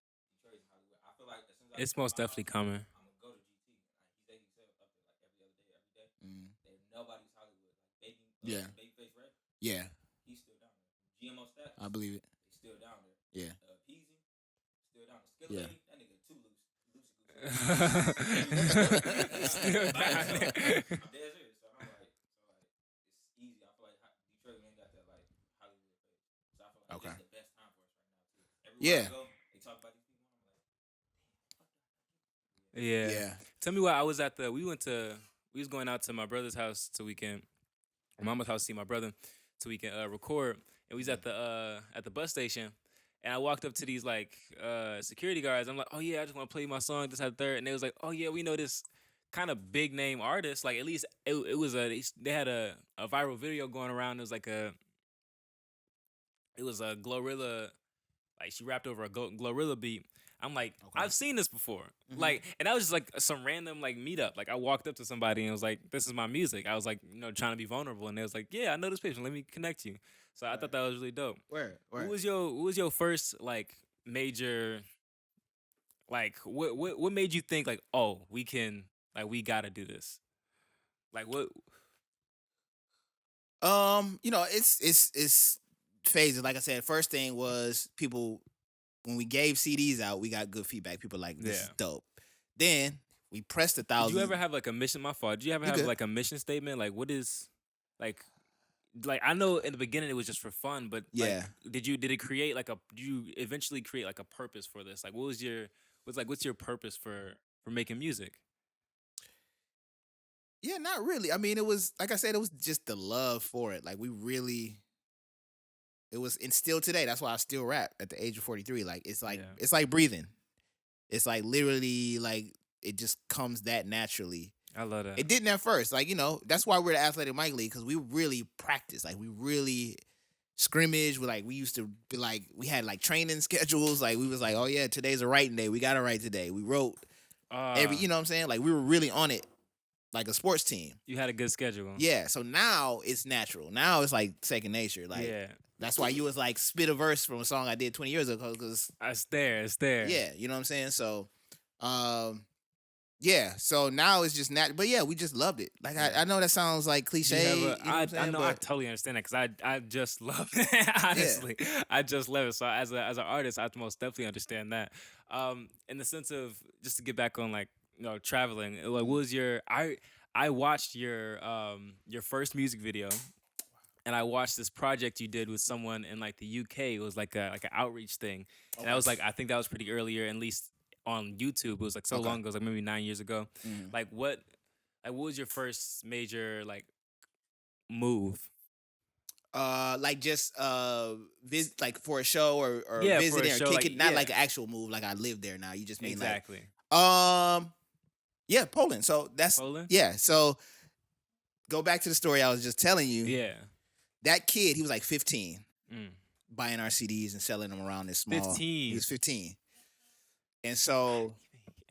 Detroit's Hollywood. I feel like as soon as I It's get most my definitely house, coming. I'm gonna go to GT. Like he said up there like every other day, every day. Mm. Nobody's Hollywood. Like Yeah. Babyface Ray, Yeah, he's still down there. GMO Stacks, I believe it. he's still down there. Yeah. Peasy, still down there. Skill Yeah. Lady, that nigga too loose. Still down there. I'm dead serious. So I'm like, it's easy. I feel like Detroit ain't got that like Hollywood face. So I feel like Okay. it's the best time for us right now too. Everywhere Yeah. I go, they talk about these people. I'm like, Yeah. Yeah. Tell me why I was at the. We was going out to my brother's house to weekend. My mama's house to see my brother so we can record. And we was at the bus station. And I walked up to these like security guards. I'm like, oh yeah, I just want to play my song. This, that, third. And they was like, oh yeah, we know this kind of big name artist. Like at least it was they had a viral video going around. It was like it was a Glorilla, like she rapped over a Glorilla beat. I'm like, Okay. I've seen this before. Mhm. Like, and that was just like some random like meetup. Like I walked up to somebody and was like, this is my music. I was like, trying to be vulnerable. And they was like, yeah, I know this patient. Let me connect you. So I thought that was really dope. Where? Who was your first like major, like what made you think like, oh, we gotta do this? Like what? It's phases. Like I said, first thing was people when we gave CDs out, we got good feedback. People like this is Yeah. dope. Then we pressed 1,000. Did you ever have like a mission? My fault. Did you ever You have good. like a mission statement? Like what is, like I know in the beginning it was just for fun, but like, Yeah. did it create like did you eventually create like a purpose for this? Like what's your purpose for making music? Yeah, not really. I mean, it was like I said, it was just the love for it. Like it was instilled today. That's why I still rap at the age of 43. Like it's like Yeah. it's like breathing. It's like literally like it just comes that naturally. I love that. It didn't at first. Like, that's why we're the Athletic Mike League, because we really practiced. Like we really scrimmage. We used to be like, we had like training schedules. Like we was like, oh yeah, today's a writing day. We gotta write today. We wrote every, you know what I'm saying? Like we were really on it like a sports team. You had a good schedule. Yeah. So now it's natural. Now it's like second nature. Like Yeah. that's why you was like spit a verse from a song I did 20 years ago. Cause It's there. yeah, you know what I'm saying? So, yeah. So now it's just but yeah, we just loved it. Like I know that sounds like cliche. You you know what I'm I saying? know, I But totally understand that because I just love it. Honestly, I just love it. So as an artist, I most definitely understand that. In the sense of just to get back on like traveling, like what was your I watched your first music video. And I watched this project you did with someone in like the UK. It was like an outreach thing, and I was like, I think that was pretty earlier, at least on YouTube. It was like so Okay. long ago, it was like maybe 9 years ago. Mhm. Like what was your first major like move? like just like for a show or Yeah, for a visiting or show, kicking, like, not yeah. like an actual move. Like I live there now. You just mean Exactly. yeah, Poland. So that's Poland? yeah. So go back to the story I was just telling you. Yeah. That kid, he was like 15, Mm. buying our CDs and selling them around this small. 15. He was 15, and so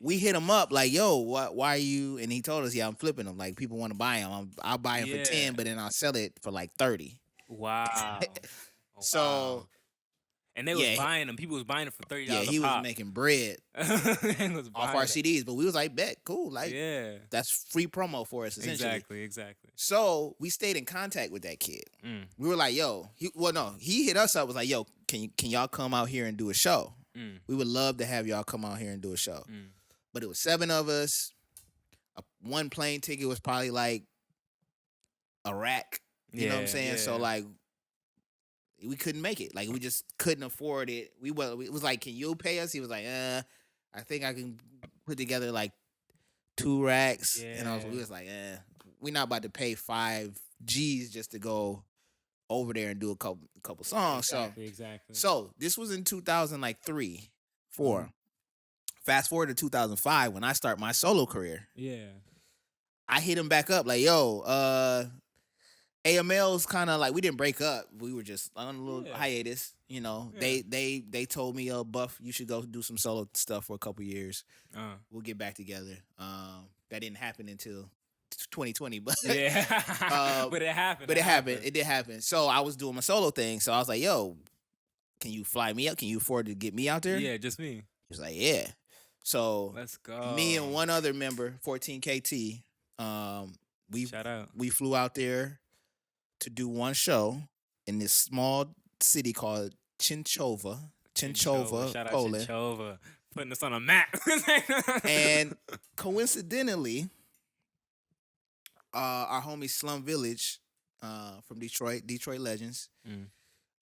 we hit him up like, "Yo, why are you?" And he told us, "Yeah, I'm flipping them. Like people want to buy them. I'll buy them Yeah. for 10, but then I'll sell it for like 30." Wow. So and they was yeah, buying them. People was buying them for $30 yeah, he a pop. was making bread He was off buying our it. CDs, but we was like, "Bet, cool. Like Yeah. that's free promo for us essentially." Exactly. So we stayed in contact with that kid. Mm. We were like, "Yo," he hit us up, was like, "Yo, can y'all come out here and do a show? Mm. We would love to have y'all come out here and do a show." Mm. But it was 7 of us. One plane ticket was probably like a rack. You know what I'm saying? So yeah. like we couldn't make it. Like we just couldn't afford it. It was like, "Can you pay us?" He was like, I think I can put together like 2 racks. And we was like, we're not about to pay 5 G's just to go over there and do a couple songs. Exactly. So this was in 2003, 4. Fast forward to 2005 when I start my solo career. Yeah. I hit him back up like, "Yo, AML's kind of like we didn't break up. We were just on a little hiatus. You know, Yeah. they told me, Buff, you should go do some solo stuff for a couple years. We'll get back together. That didn't happen until 2020, but Yeah. But it happened. But it happened. It did happen. So I was doing my solo thing. So I was like, yo, can you fly me up? Can you afford to get me out there? Yeah, just me. He was like, yeah. So Let's go. me and one other member, 14KT, Shout out. we flew out there to do one show in this small city called Chinchova, Shout out Poland. Chinchova. Putting us on a map. And coincidentally, our homie Slum Village from Detroit Legends,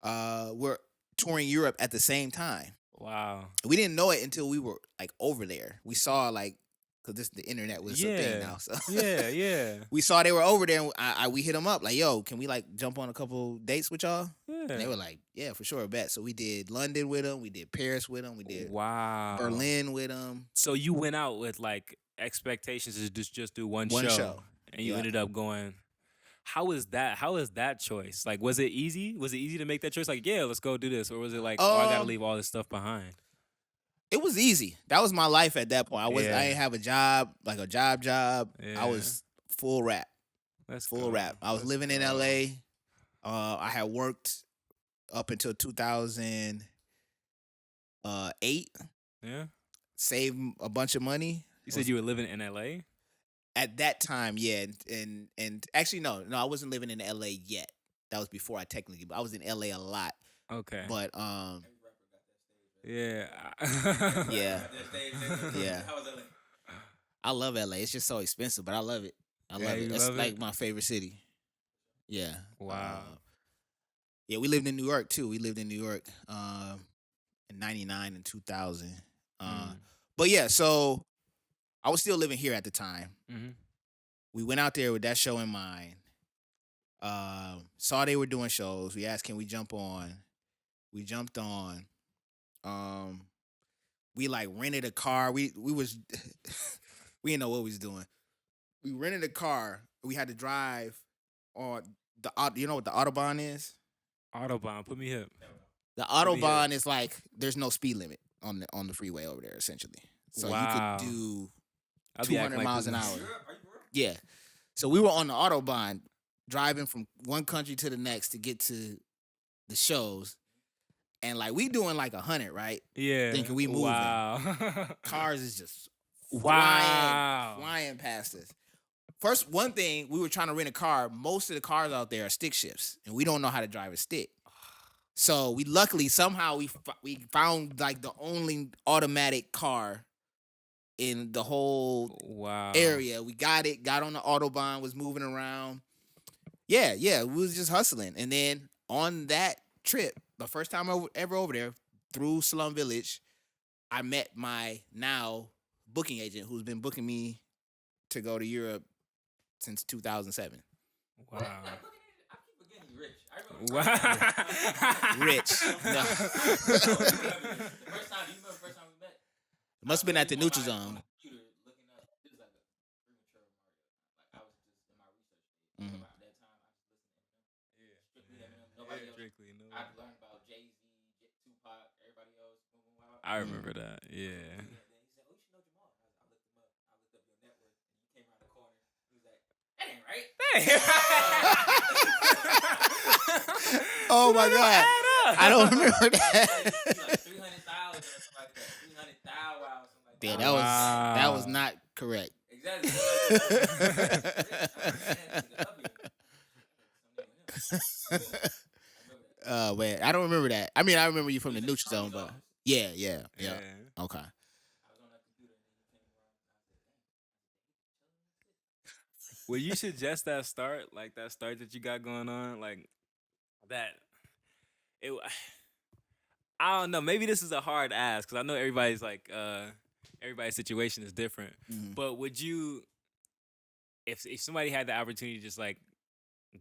were touring Europe at the same time. Wow. We didn't know it until we were like over there. We saw like, because the internet was a thing now. So Yeah. we saw they were over there, and we hit them up like, yo, can we like jump on a couple dates with y'all? Yeah. And they were like, yeah, for sure, bet. So we did London with them, we did Paris with them, we did Wow. Berlin with them. So you went out with like expectations to just do one show. And you ended up going. How is that? How is that choice? Like, was it easy? Was it easy to make that choice? Like, yeah, let's go do this, or was it like, I gotta leave all this stuff behind? It was easy. That was my life at that point. I didn't have a job, like a job. Yeah. I was full rap. That's Full rap. I was living in LA. I had worked up until 2008. Yeah. Saved a bunch of money. You said you were living in LA? At that time, yeah, and actually no, I wasn't living in LA yet. That was before I technically, but I was in LA a lot. Okay. But yeah. yeah. I love LA. It's just so expensive, but I love it. I love it. It's like my favorite city. Yeah. Wow. Yeah, we lived in New York too. We lived in New York in 99 and 2000. But yeah, so I was still living here at the time. Mm-hmm. We went out there with that show in mind. Saw they were doing shows. We asked, can we jump on? We jumped on. We like rented a car. We was we didn't know what we was doing. We rented a car. We had to drive on the you know what the Autobahn is? Autobahn, put me hip. The Autobahn is like there's no speed limit on the freeway over there essentially. So you could do 200 miles an hour. Yeah. So we were on the Autobahn driving from one country to the next to get to the shows. And like we doing like 100, right? Yeah. Thinking we moving. Wow. Cars is just wow. flying past us. First, one thing, we were trying to rent a car. Most of the cars out there are stick shifts, and we don't know how to drive a stick. So we luckily somehow we found like the only automatic car in the whole area. We got on the Autobahn, was moving around. Yeah, we was just hustling. And then on that trip, the first time ever over there, through Slum Village, I met my now booking agent who's been booking me to go to Europe since 2007. Wow. I keep forgetting you rich. I remember Wow. Rich. No. the first time we met? It must have been at the Neutral Zone. Looking up, it was like a premature Mario. Like I was just in my research phase. Mhm. About that time, I just listened to Eminem. Strictly Eminem. Nobody else. Strictly, no. I learned about Jay-Z, Tupac, everybody else. Boom, boom, wow. I remember that. Yeah. Then he said, "Oh, you should know Jamal." I looked him up. I looked up your net worth, and he came around the corner. He was like, "That ain't right." Oh my God. I don't remember that. Like 300,000 or something like that. 300,000 or something like that. Yeah, that was not correct. Exactly. Man, I don't remember that. I mean, I remember you from the Neutral Zone, but yeah. Okay. Well, you suggest that start that you got going on, like that. I don't know. Maybe this is a hard ask because I know everybody's everybody's situation is different. Mhm. But would you, if somebody had the opportunity to just like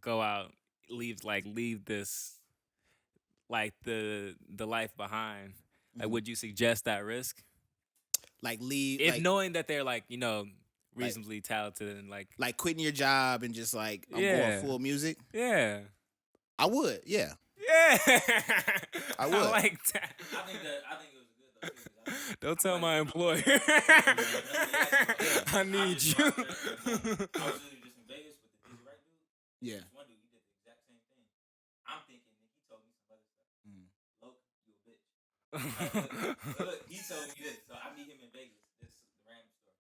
go out, leave this, like the life behind, like Mhm. would you suggest that risk? Like leave, If like, knowing that they're reasonably talented and like quitting your job and just like I'm Yeah. going full music. yeah. I would, yeah. Yeah. I would. like that. I think it was good though. Too, Don't tell my employer. I need you. I was literally just in Vegas with the Dizzy Right dude. Yeah. This one dude, he did the exact same thing. I'm thinking he told me some other stuff. Look, you a bitch. Look, he told me this. So I meet him in Vegas. This is the random story.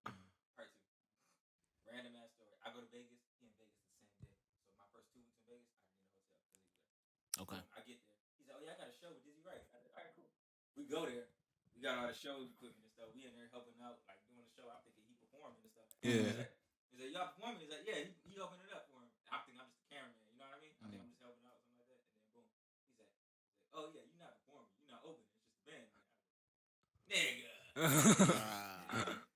Part 2. Random ass story. I go to Vegas. He in Vegas the same day. So my first 2 weeks in Vegas, I didn't in a hotel. Okay. I get there. He said, "Oh yeah, I got a show with Dizzy Right." I said, "All right, cool." We go there. We got all the shows equipment and stuff. We in there helping out, like doing the show. I'm thinking he performing and stuff. Yeah. He said, "Y'all performing?" He's like, "Yeah, he opened it up for him." I'm thinking I'm just the cameraman. You know what I mean? I think I'm just helping out or something like that. And then boom, he's like, "Oh yeah, you're not performing. You're not opening. It's just the band." Nigga.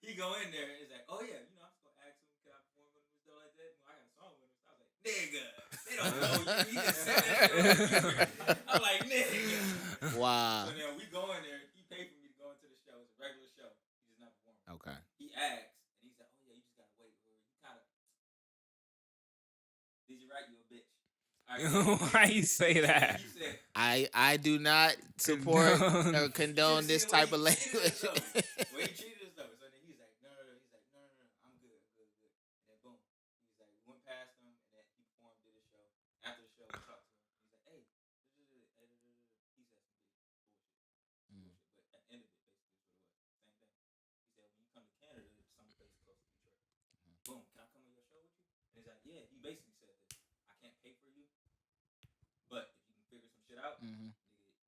He go in there and he's like, "Oh yeah, you know, I'm just gonna ask him, can I perform with him and stuff like that? You know, I got a song with him." I was like, "Nigga, they don't know you. He just said that." I'm like, "Nigga." Wow. So then we go in there. He paid for me to go into the show. It's a regular show. He just not performing. Okay. He asked, and he said, "Oh yeah, you just gotta wait. You kind of, did you write you a bitch?" Why you say that? He said, I do not support or condone this type of language. Well, he treated us though. So then he's like, no. He's like, no, I'm good. And then boom, he's like, we went past him, and then he performed, did his show. After the show, we talked to him. He's like, hey, he said some big bullshit. But at the end of it, basically, is what it was. Same thing. He said, when you come to Canada, there's some place close to Detroit. Boom, can I come to your show with you? And he's like, yeah. He basically said this. I can't pay for you, but if you can figure some shit out,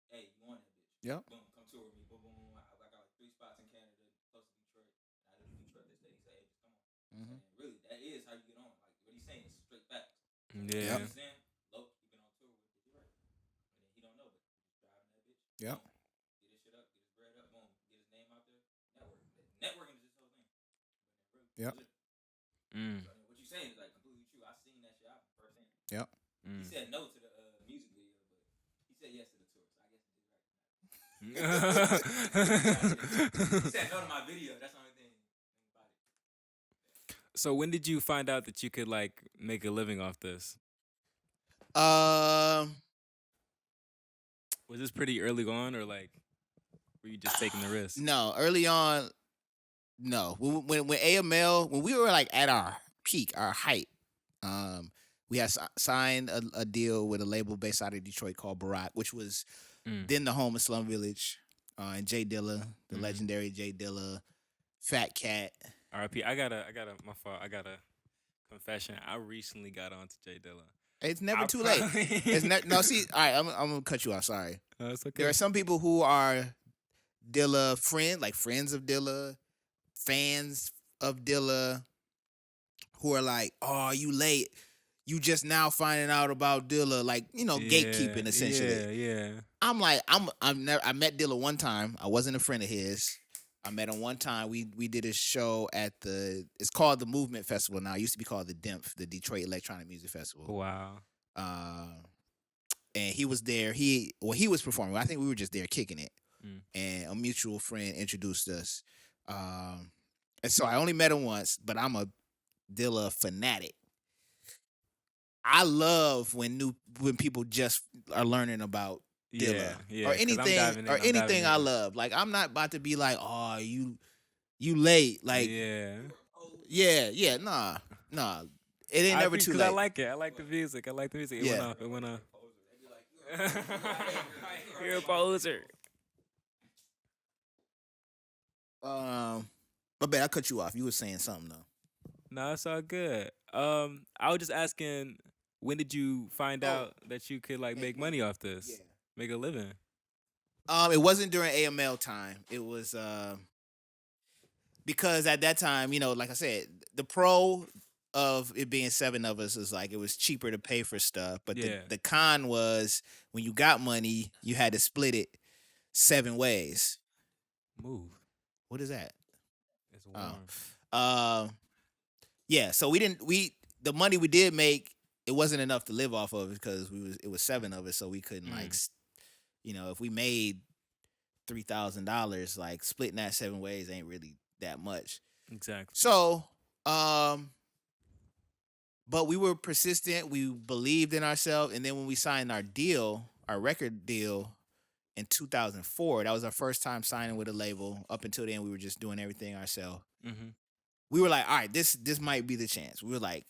hey, you on that bitch? Yep. Boom, come tour with me. Boom. I got like 3 spots in Canada, close to Detroit. I live in Detroit. They say, he said, hey, just come on. And really, that is how you get on. Like what he's saying is straight facts. You know Yeah. what I'm saying? Loke, he been on tour with Dizzy Right, and then he don't know, but he's driving that bitch. Yep. Boom, get his shit up, get his bread up. Boom, get his name out there. Networking is this whole thing. Yep. So, I mean, what you saying is like completely true. I seen that shit out firsthand. Yep. He said no to the music video, but he said yes to the tour. So I guess he did right. He said no to my video. That's the only thing about it. So when did you find out that you could like make a living off this? Um, Was this pretty early on, or like were you just taking the risk? no, early on, no. When AML, when we were like at our peak, our height, we had signed a deal with a label based out of Detroit called Barack, which was then the home of Slum Village, and Jay Dilla, the legendary Jay Dilla, Fat Cat. R.I.P. I got a confession. I recently got on to Jay Dilla. It's never too late. It's no. See, all right, I'm gonna cut you off. Sorry. It's okay. There are some people who are Dilla friends of Dilla, fans of Dilla, who are like, "Oh, you late? You just now finding out about Dilla?" Like, gatekeeping essentially. Yeah. I'm like, I met Dilla one time. I wasn't a friend of his. I met him one time. We did a show at it's called the Movement Festival now. It used to be called the DEMF, the Detroit Electronic Music Festival. Wow. And he was there. He was performing. I think we were just there kicking it. And a mutual friend introduced us. And so I only met him once, but I'm a Dilla fanatic. I love when people just are learning about Dilla or anything I love. Like, I'm not about to be like, "Oh, you late." Like, yeah, nah. It ain't never too late. I like it. I like the music. It went off. You're a poser. But I cut you off. You were saying something though. No, it's all good. I was just asking, when did you find out that you could like make money off this? Yeah. Make a living. It wasn't during AML time. It was because at that time, like I said, the pro of it being 7 of us is like it was cheaper to pay for stuff. But the con was when you got money, you had to split it 7 ways. Move. What is that? It's warm. Yeah. So the money we did make, it wasn't enough to live off of because it was 7 of us, so we couldn't if we made $3,000, like splitting that 7 ways ain't really that much. Exactly. So Um, but we were persistent. We believed in ourselves, and then when we signed our record deal in 2004, that was our first time signing with a label. Up until then, we were just doing everything ourselves. Mm-hmm. We were like, all right, this might be the chance. We were like,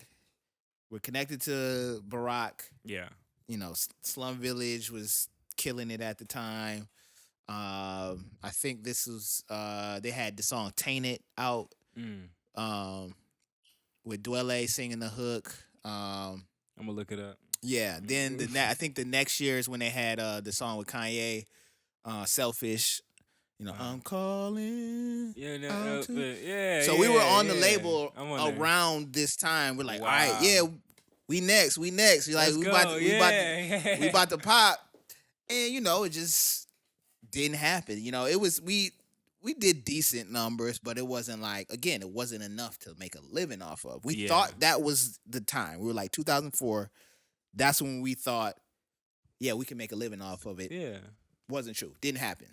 we're connected to Barack. Yeah. You know, Slum Village was killing it at the time. I think this was they had the song "Tainted" out. With Dwelle singing the hook. I'm gonna look it up. Yeah. Then I think the next year is when they had the song with Kanye, "Selfish." You know, I'm calling. Yeah. So we were on the label around this time. We're like, all right, yeah, we next. We're like, we about to pop, and you know, it just didn't happen. You know, it was we did decent numbers, but it wasn't like, again, it wasn't enough to make a living off of. We thought that was the time. We were like 2004. That's when we thought, yeah, we can make a living off of it. Yeah. Wasn't true. Didn't happen.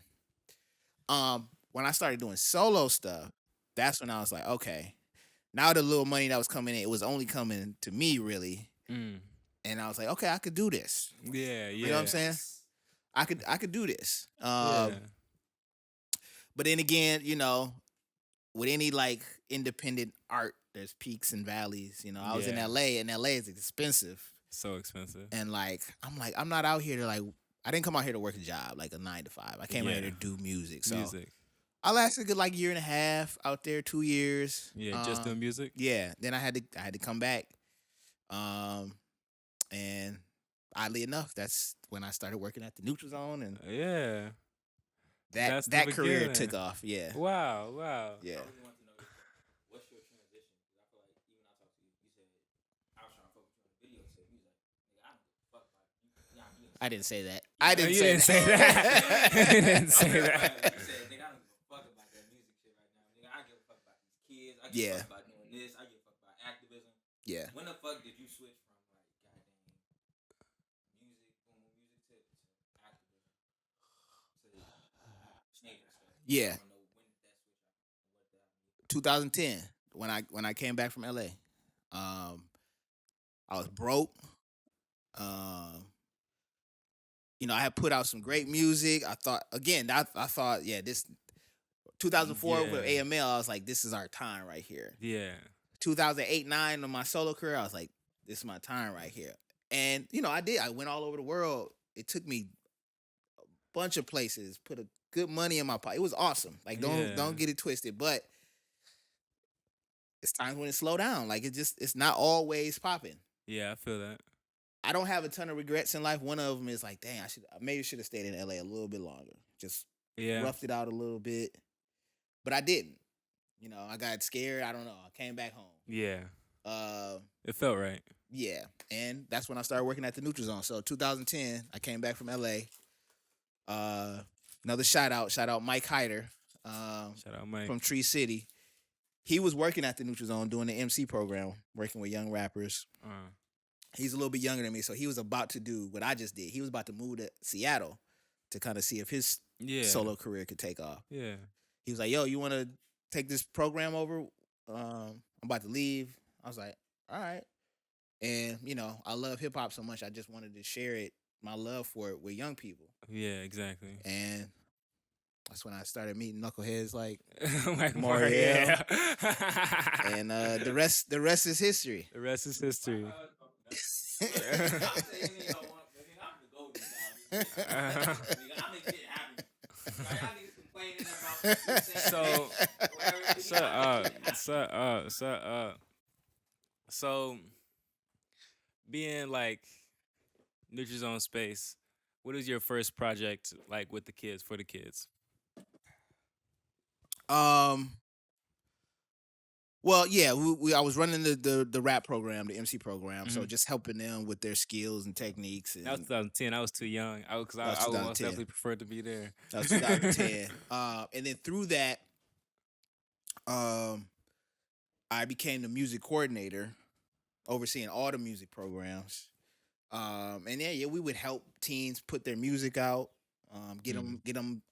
When I started doing solo stuff, that's when I was like, okay, now the little money that was coming in, it was only coming to me really. And I was like, okay, I could do this. Yeah. You know what I'm saying? I could do this. But then again, you know, with any like independent art, there's peaks and valleys. You know, I was in LA, and LA is expensive. So expensive. And I'm not out here to like, I didn't come out here to work a job, like a 9 to 5. I came out here to do music. So I lasted a good like year and a half out there, 2 years. Yeah, just doing music. Yeah. Then I had to come back. And oddly enough, that's when I started working at the Neutral Zone, and that career took off. Yeah. Wow. Yeah. What's your transition? Because I feel like even I talked to you, you said I was trying to focus on the video set. You was like, nigga, I don't give a fuck about you. I didn't say that. You didn't say that. You didn't say that. You said, nigga, I don't give a fuck about that music shit right now. Nigga, I give a fuck about these kids. I give a fuck about doing this. I give a fuck about activism. Yeah. When the fuck did you switch from like goddamn music, boom, music to activism? To sneaker stuff? Yeah. I don't know when did that switch happen. 2010, when I came back from LA. I was broke. You know, I had put out some great music. I thought, yeah, this 2004 with AML, I was like, this is our time right here. Yeah. 2008-9 on my solo career, I was like, this is my time right here. And, you know, I did. I went all over the world. It took me a bunch of places, put a good money in my pocket. It was awesome. Like, don't get it twisted. But it's times when it slow down. Like, it's not always popping. Yeah, I feel that. I don't have a ton of regrets in life. One of them is like, dang, I maybe should have stayed in LA a little bit longer. Just roughed it out a little bit. But I didn't. You know, I got scared. I don't know. I came back home. Yeah. It felt right. Yeah. And that's when I started working at the Neutral Zone. So 2010, I came back from LA. Another shout out Mike Hyder. Shout out Mike. From Tree City. He was working at the Neutral Zone doing the MC program, working with young rappers. He's a little bit younger than me, so he was about to do what I just did. He was about to move to Seattle to kind of see if his solo career could take off. Yeah. He was like, yo, you want to take this program over? I'm about to leave. I was like, all right. And, you know, I love hip-hop so much, I just wanted to share it, my love for it, with young people. Yeah, exactly. And that's when I started meeting knuckleheads like Mauriel. And the rest is history. The rest is history. So being like Neutral Zone Space, what is your first project like with the kids, for the kids? Well, yeah, I was running the rap program, the MC program, so just helping them with their skills and techniques. And that was 2010. I was too young. I would definitely prefer to be there. That was 2010. And then through that, I became the music coordinator, overseeing all the music programs. And we would help teens put their music out, get them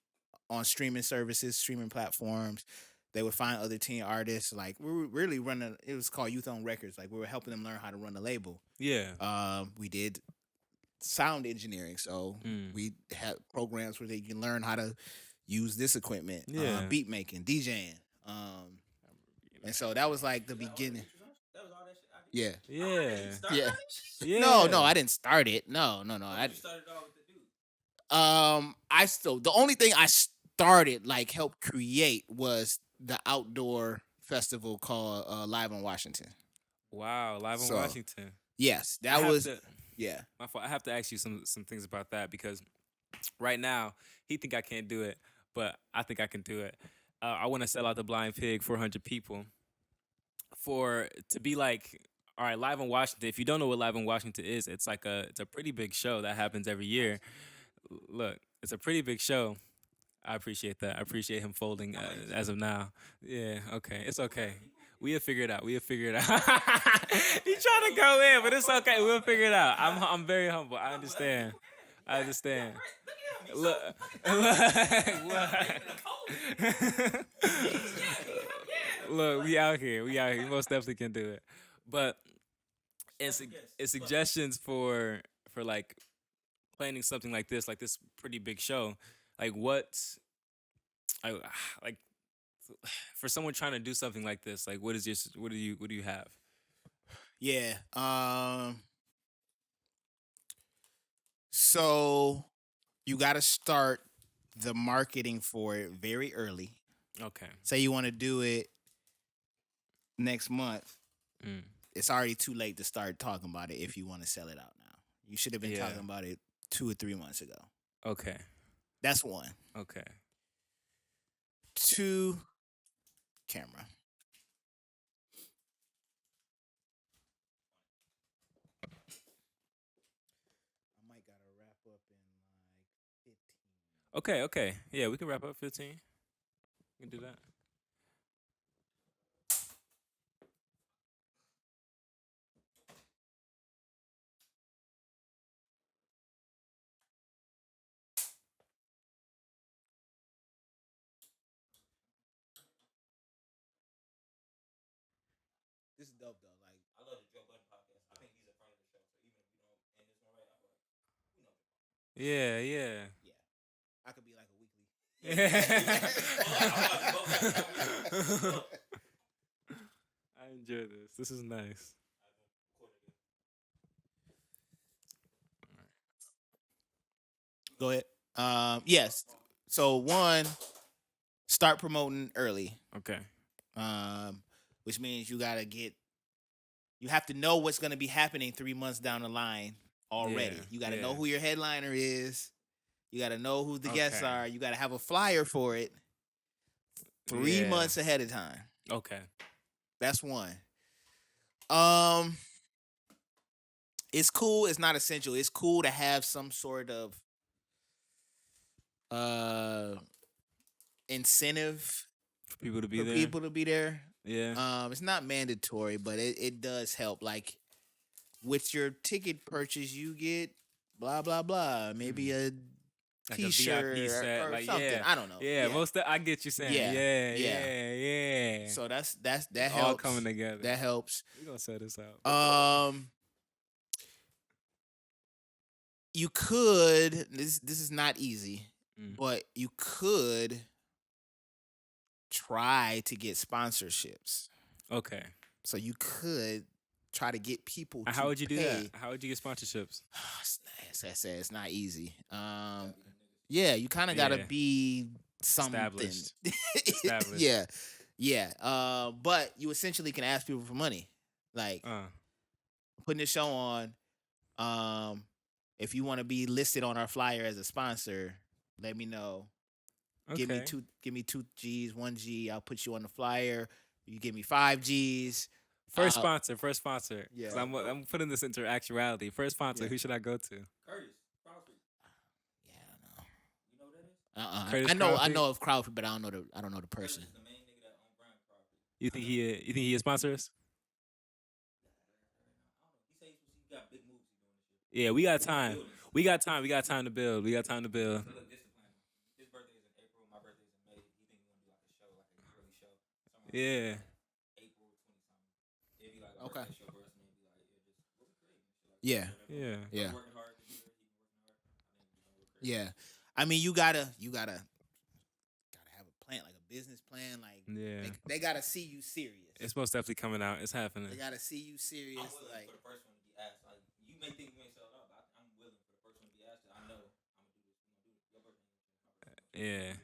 on streaming services, streaming platforms. They would find other teen artists. Like we were really running. It was called Youth on Records. Like we were helping them learn how to run a label. Yeah. We did sound engineering, so we had programs where they can learn how to use this equipment. Yeah. Beat making, DJing. And so that was like the beginning. Yeah. Yeah. Yeah. Yeah. No, I didn't start it. No. The only thing I started, like, helped create was the outdoor festival called Live in Washington. Wow, Live in So, Washington. Yes, I that have was to- yeah. My fault. I have to ask you some things about that because right now he think I can't do it, but I think I can do it. I want to sell out the Blind Pig 400 people to be like, all right, Live in Washington. If you don't know what Live in Washington is, it's a pretty big show that happens every year. Look, it's a pretty big show. I appreciate that. I appreciate him folding as of now. Yeah, okay, it's okay. We'll figure it out. He's trying to go in, but it's okay. We'll figure it out. I'm very humble. I understand. Look. Look, we out here. We most definitely can do it. But it's suggestions for like planning something like this pretty big show. Like like for someone trying to do something like this, like what do you have? Yeah. So you got to start the marketing for it very early. Okay. Say you want to do it next month. Mm. It's already too late to start talking about it if you want to sell it out now. You should have been talking about it 2 or 3 months ago. Okay. That's one. Okay. 2, camera. I might gotta wrap up in like 15. Okay. Yeah, we can wrap up 15. We can do that. This is dope though. Like, I love the Joe Budden podcast. I think he's a friend of the show. So even if we don't end this one right, I'm like, you know. Yeah. I could be like a weekly. I enjoy this. This is nice. Go ahead. Yes. So one, start promoting early. Okay. Which means you have to know what's gonna be happening 3 months down the line already. Yeah, You gotta yeah. know who your headliner is. You gotta know who the guests Okay. are. You gotta have a flyer for it 3 Yeah. months ahead of time. Okay. That's one. It's cool. It's not essential. It's cool to have some sort of incentive For people to be for there. people to be there. Yeah. It's not mandatory, but it does help. Like with your ticket purchase, you get blah blah blah. Maybe a Like a T-shirt VIP set, or like, something. yeah. I don't know. Yeah, I get you saying. Yeah, Yeah. So that All helps. coming together. That helps. We're gonna set this out. You could. This is not easy, Mm. but you could try to get sponsorships. Okay. So you could try to get people. And how to would you do pay. that? How would you get sponsorships? As I said, it's not easy. Yeah, you kind of gotta Yeah. be something. Established. Established. Yeah. But you essentially can ask people for money, like putting the show on. If you want to be listed on our flyer as a sponsor, let me know. Okay. Give me 2 G's, 1 G. I'll put you on the flyer. You give me 5 G's. First sponsor. 'Cause Yeah. I'm putting this into actuality. First sponsor. Yeah. Who should I go to? Curtis, Crawford. Yeah, I don't know. You know who that is? Curtis I know Crawford? of Crawford, but I don't know the person. Curtis is the main nigga that owned Brian Crawford. You think he sponsors? He says he got big moves he doing this shit. Yeah, we got time. We got time to build. So look, this the plan. His birthday is in April. My birthday is in May. He think we're gonna do like a show, like a yearly show. Yeah. Okay. Yeah. Yeah. Yeah. Yeah. I mean, you gotta have a plan, like a business plan. Like, Yeah. they gotta see you serious. It's most definitely coming out. It's happening. They gotta see you serious. I'm willing Like, for the first one to be asked. Like, you may think you ain't sold out, but I'm willing for the first one to be asked. I know I'm gonna do this. I'm gonna do this. Your birthday.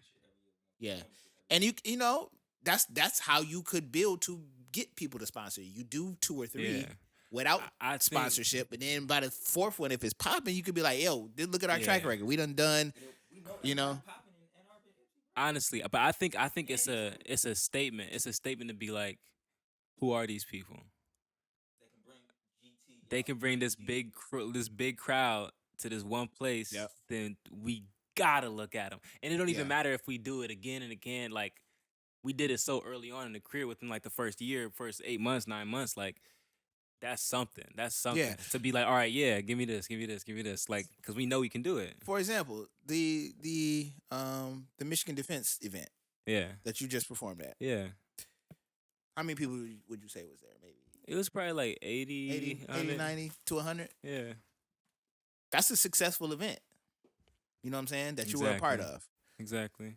Yeah. yeah. And you know, that's how you could build to get people to sponsor you. You do 2 or 3 Yeah. without I think- sponsorship, and then by the 4th one, if it's popping, you could be like, "Yo, look at our track Yeah. record. We done." You know. Honestly, but I think it's a statement. It's a statement to be like, who are these people? They can bring this big crowd to this one place. Yep. Then we gotta look at them, and it don't even Yeah. matter if we do it again and again. Like, we did it so early on in the career, within like the first year, first 8 months, 9 months. Like, that's something. That's something Yeah. to be like, all right, yeah, give me this, give me this, give me this. Like, because we know we can do it. For example, the Michigan Defense event Yeah, that you just performed at. yeah. How many people would you say was there? Maybe It was probably like 80, 80, 100. 90 to 100. Yeah, That's a successful event. You know what I'm saying? That you were a part of. exactly.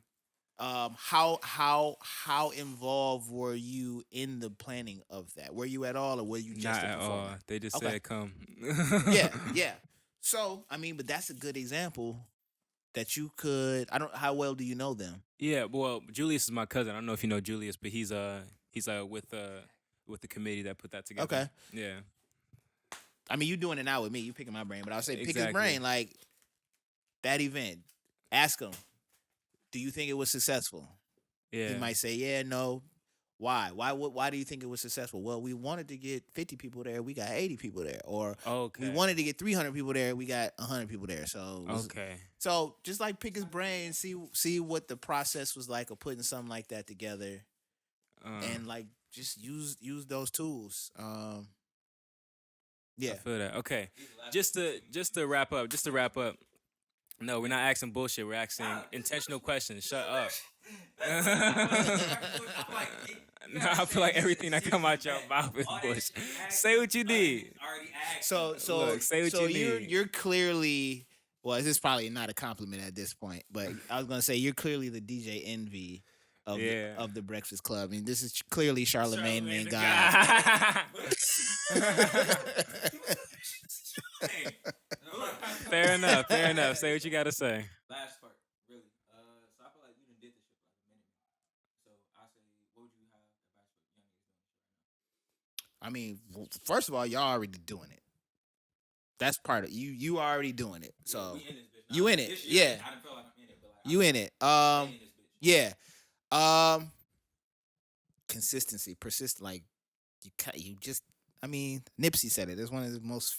How involved were you in the planning of that? Were you at all, or were you just Not a at all. performer? They just Okay. said come. Yeah. So I mean, but that's a good example that you could. I don't. How well do you know them? Yeah, well, Julius is my cousin. I don't know if you know Julius, but he's with the committee that put that together. Okay. Yeah. I mean, you doing it now with me. You picking my brain, but I'll say pick his Exactly. brain. Like that event. Ask him. Do you think it was successful? Yeah. He might say, yeah, no. Why? Why do you think it was successful? Well, we wanted to get 50 people there. We got 80 people there. Or Okay. we wanted to get 300 people there. We got 100 people there. So Okay. So just like pick his brain, see what the process was like of putting something like that together, and like just use those tools. Yeah. I feel that. Okay. Just to wrap up. No, we're not asking bullshit. We're asking intentional questions. Shut up. No, I feel like everything that come out your mouth is bullshit. Say what you need. So Look, say what so you need. you're clearly, well, this is probably not a compliment at this point, but I was gonna say you're clearly the DJ envy of the Breakfast Club. I mean, this is clearly Charlemagne and God. Fair enough. Say what you gotta say. Last part, really. So I feel like you done did this shit for like a minute now. So I say, what would you have advice for young niggas doing this right now? I mean, first of all, y'all already doing it. That's part of you. You already doing it. So We in this bitch. you in it, yeah. I didn't feel like I'm in it, but like You in it. I'm in this bitch. Yeah. Consistency, persist. Like you just. I mean, Nipsey said it. It's one of the most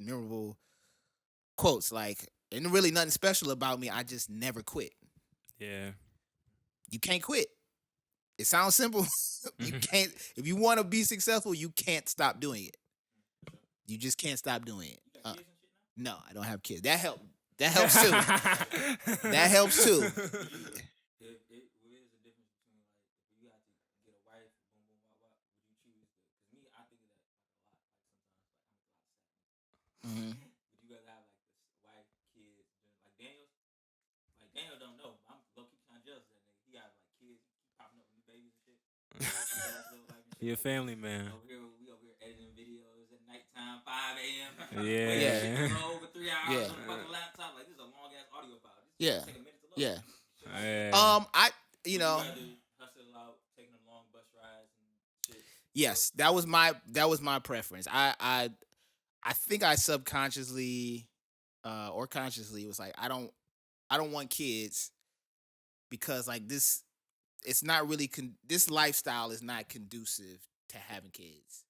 memorable quotes. Like, ain't really nothing special about me. I just never quit. Yeah. You can't quit. It sounds simple. You can't. If you want to be successful, you can't stop doing it. You just can't stop doing it. No, I don't have kids. That helps too. That helps too. What is the difference between like if you had to get a wife, boom boom wah wah, would you choose the? Because me, I think of that like a lot. Like sometimes, like I'm a lot sad. Mhm. Would you rather have like this wife, kids, like Daniel? Like Daniel don't know. I'm low key kind of jealous of that nigga. He got like kids, keep popping up with new babies and shit. You're a family man. We over here editing videos at nighttime, 5 a.m. Yeah. Waiting to roll over 3 hours Yeah. on the fucking laptop. Like, this is a long ass audio file. This Yeah. take a minute to load. Yeah. Yeah. I you know. Would you rather hustle out, taking them long bus rides and shit? Yes, that was my preference. I think I subconsciously or consciously was like I don't want kids because like this it's not really this lifestyle is not conducive to having kids.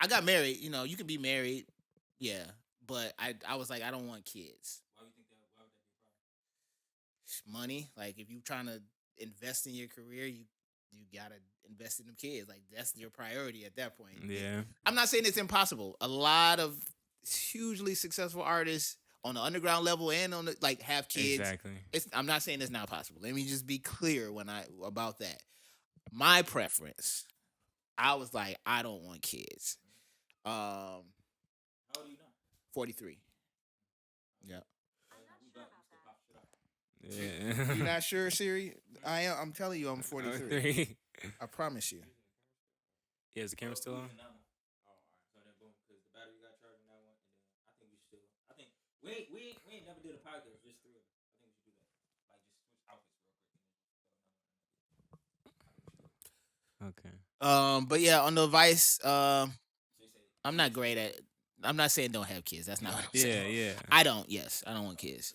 I got married, you know, you can be married, yeah, but I was like I don't want kids. Why would you think that? Why would that be a problem? Money, like if you're trying to invest in your career, you gotta invest in them kids. Like that's your priority at that point. Yeah. I'm not saying it's impossible. A lot of hugely successful artists on the underground level and on the like have kids. Exactly. I'm not saying it's not possible. Let me just be clear about that. my preference, I was like, I don't want kids. How old are you now? 43. Yeah. Yeah. You not sure, Siri? I am. I'm telling you, I'm 43. I promise you. Yeah, is the camera still on? So then boom, because the battery got charged in that one, and then I think we should. I think we ain't never did a podcast, just three of us. I think we should do that. Like just switch outfits real quick. Okay. But yeah, on the advice, I'm not great at. I'm not saying don't have kids. That's not what I'm saying. Yeah. I don't. Yes, I don't want kids.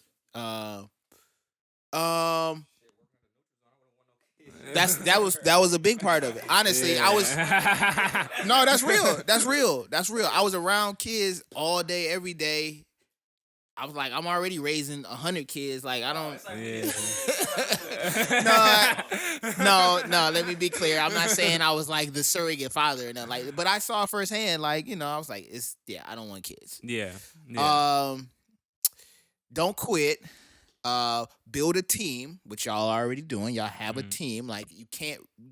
Um, that was a big part of it. Honestly, I was. No, that's real. That's real. That's real. I was around kids all day, every day. I was like, I'm already raising 100 kids. Like, I don't. Yeah. No. Let me be clear. I'm not saying I was like the surrogate father or nothing. Like, but I saw firsthand. Like, I was like, I don't want kids. Yeah. Don't quit. Build a team, which y'all are already doing. Y'all have a team. Like, you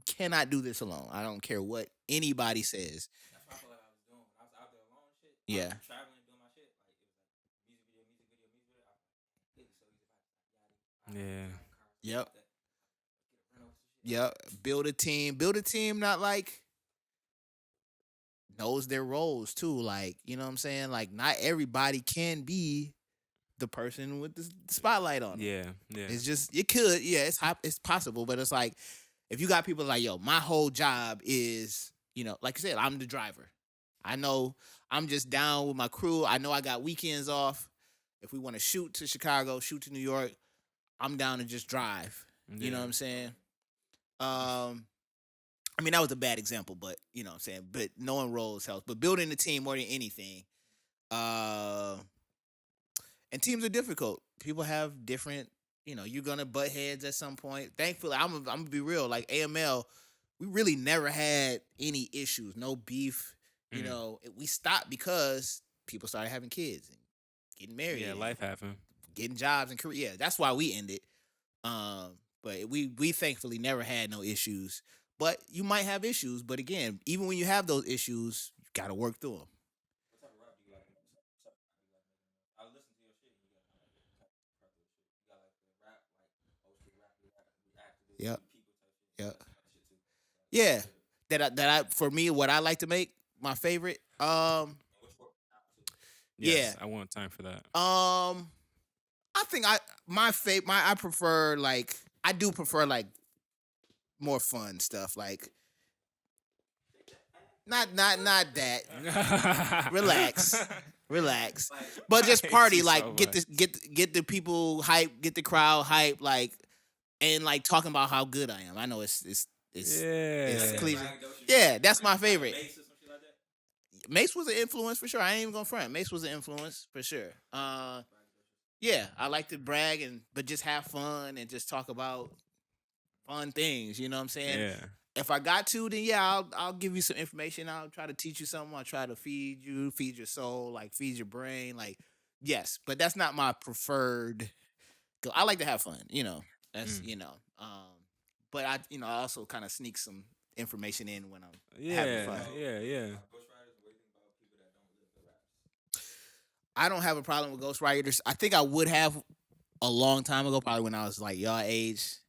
cannot do this alone. I don't care what anybody says. That's what I feel like I was doing. I was out there alone, shit. Yeah. I was traveling, doing my shit. Like it was like music video. Yeah. Yep. Build a team. Build a team. Not like knows their roles too. Like, you know what I'm saying? Like, not everybody can be the person with the spotlight on them. Yeah. It's just it could, it's possible, but it's like if you got people like, yo, my whole job is, like you said, I'm the driver. I know I'm just down with my crew. I know I got weekends off. If we want to shoot to Chicago, shoot to New York, I'm down to just drive. You know what I'm saying? I mean, that was a bad example, but you know what I'm saying? But knowing roles helps. But building a team more than anything. And teams are difficult. People have different, you're going to butt heads at some point. Thankfully, I'm going to be real. Like AML, we really never had any issues, no beef. We stopped because people started having kids and getting married. Yeah, life happened. Getting jobs and career. Yeah, that's why we ended. But we thankfully never had no issues. But you might have issues. But again, even when you have those issues, you got to work through them. What type of rap do you like? I listen to your shit. You got like the type of rap shit. You got like the rap, like old school rap, activists, Yep. people type shit. Yep. Shit too. Yeah. That I for me, what I like to make my favorite. Yes, I want time for that. I think I prefer I do prefer more fun stuff, like not that. Relax. But just party, like So get the people hype, get the crowd hype, and talking about how good I am. I know it's cliche. Yeah, that's my favorite. Mace was an influence for sure. I ain't even gonna front. Mace was an influence for sure. Yeah, I like to brag but just have fun and just talk about fun things. You know what I'm saying? Yeah. If I got to, then yeah, I'll give you some information. I'll try to teach you something. I'll try to feed your soul, feed your brain. Yes, but that's not my preferred. I like to have fun. That's but I also kind of sneak some information in when I'm having fun. Yeah. I don't have a problem with ghostwriters. I think I would have a long time ago, probably when I was y'all age,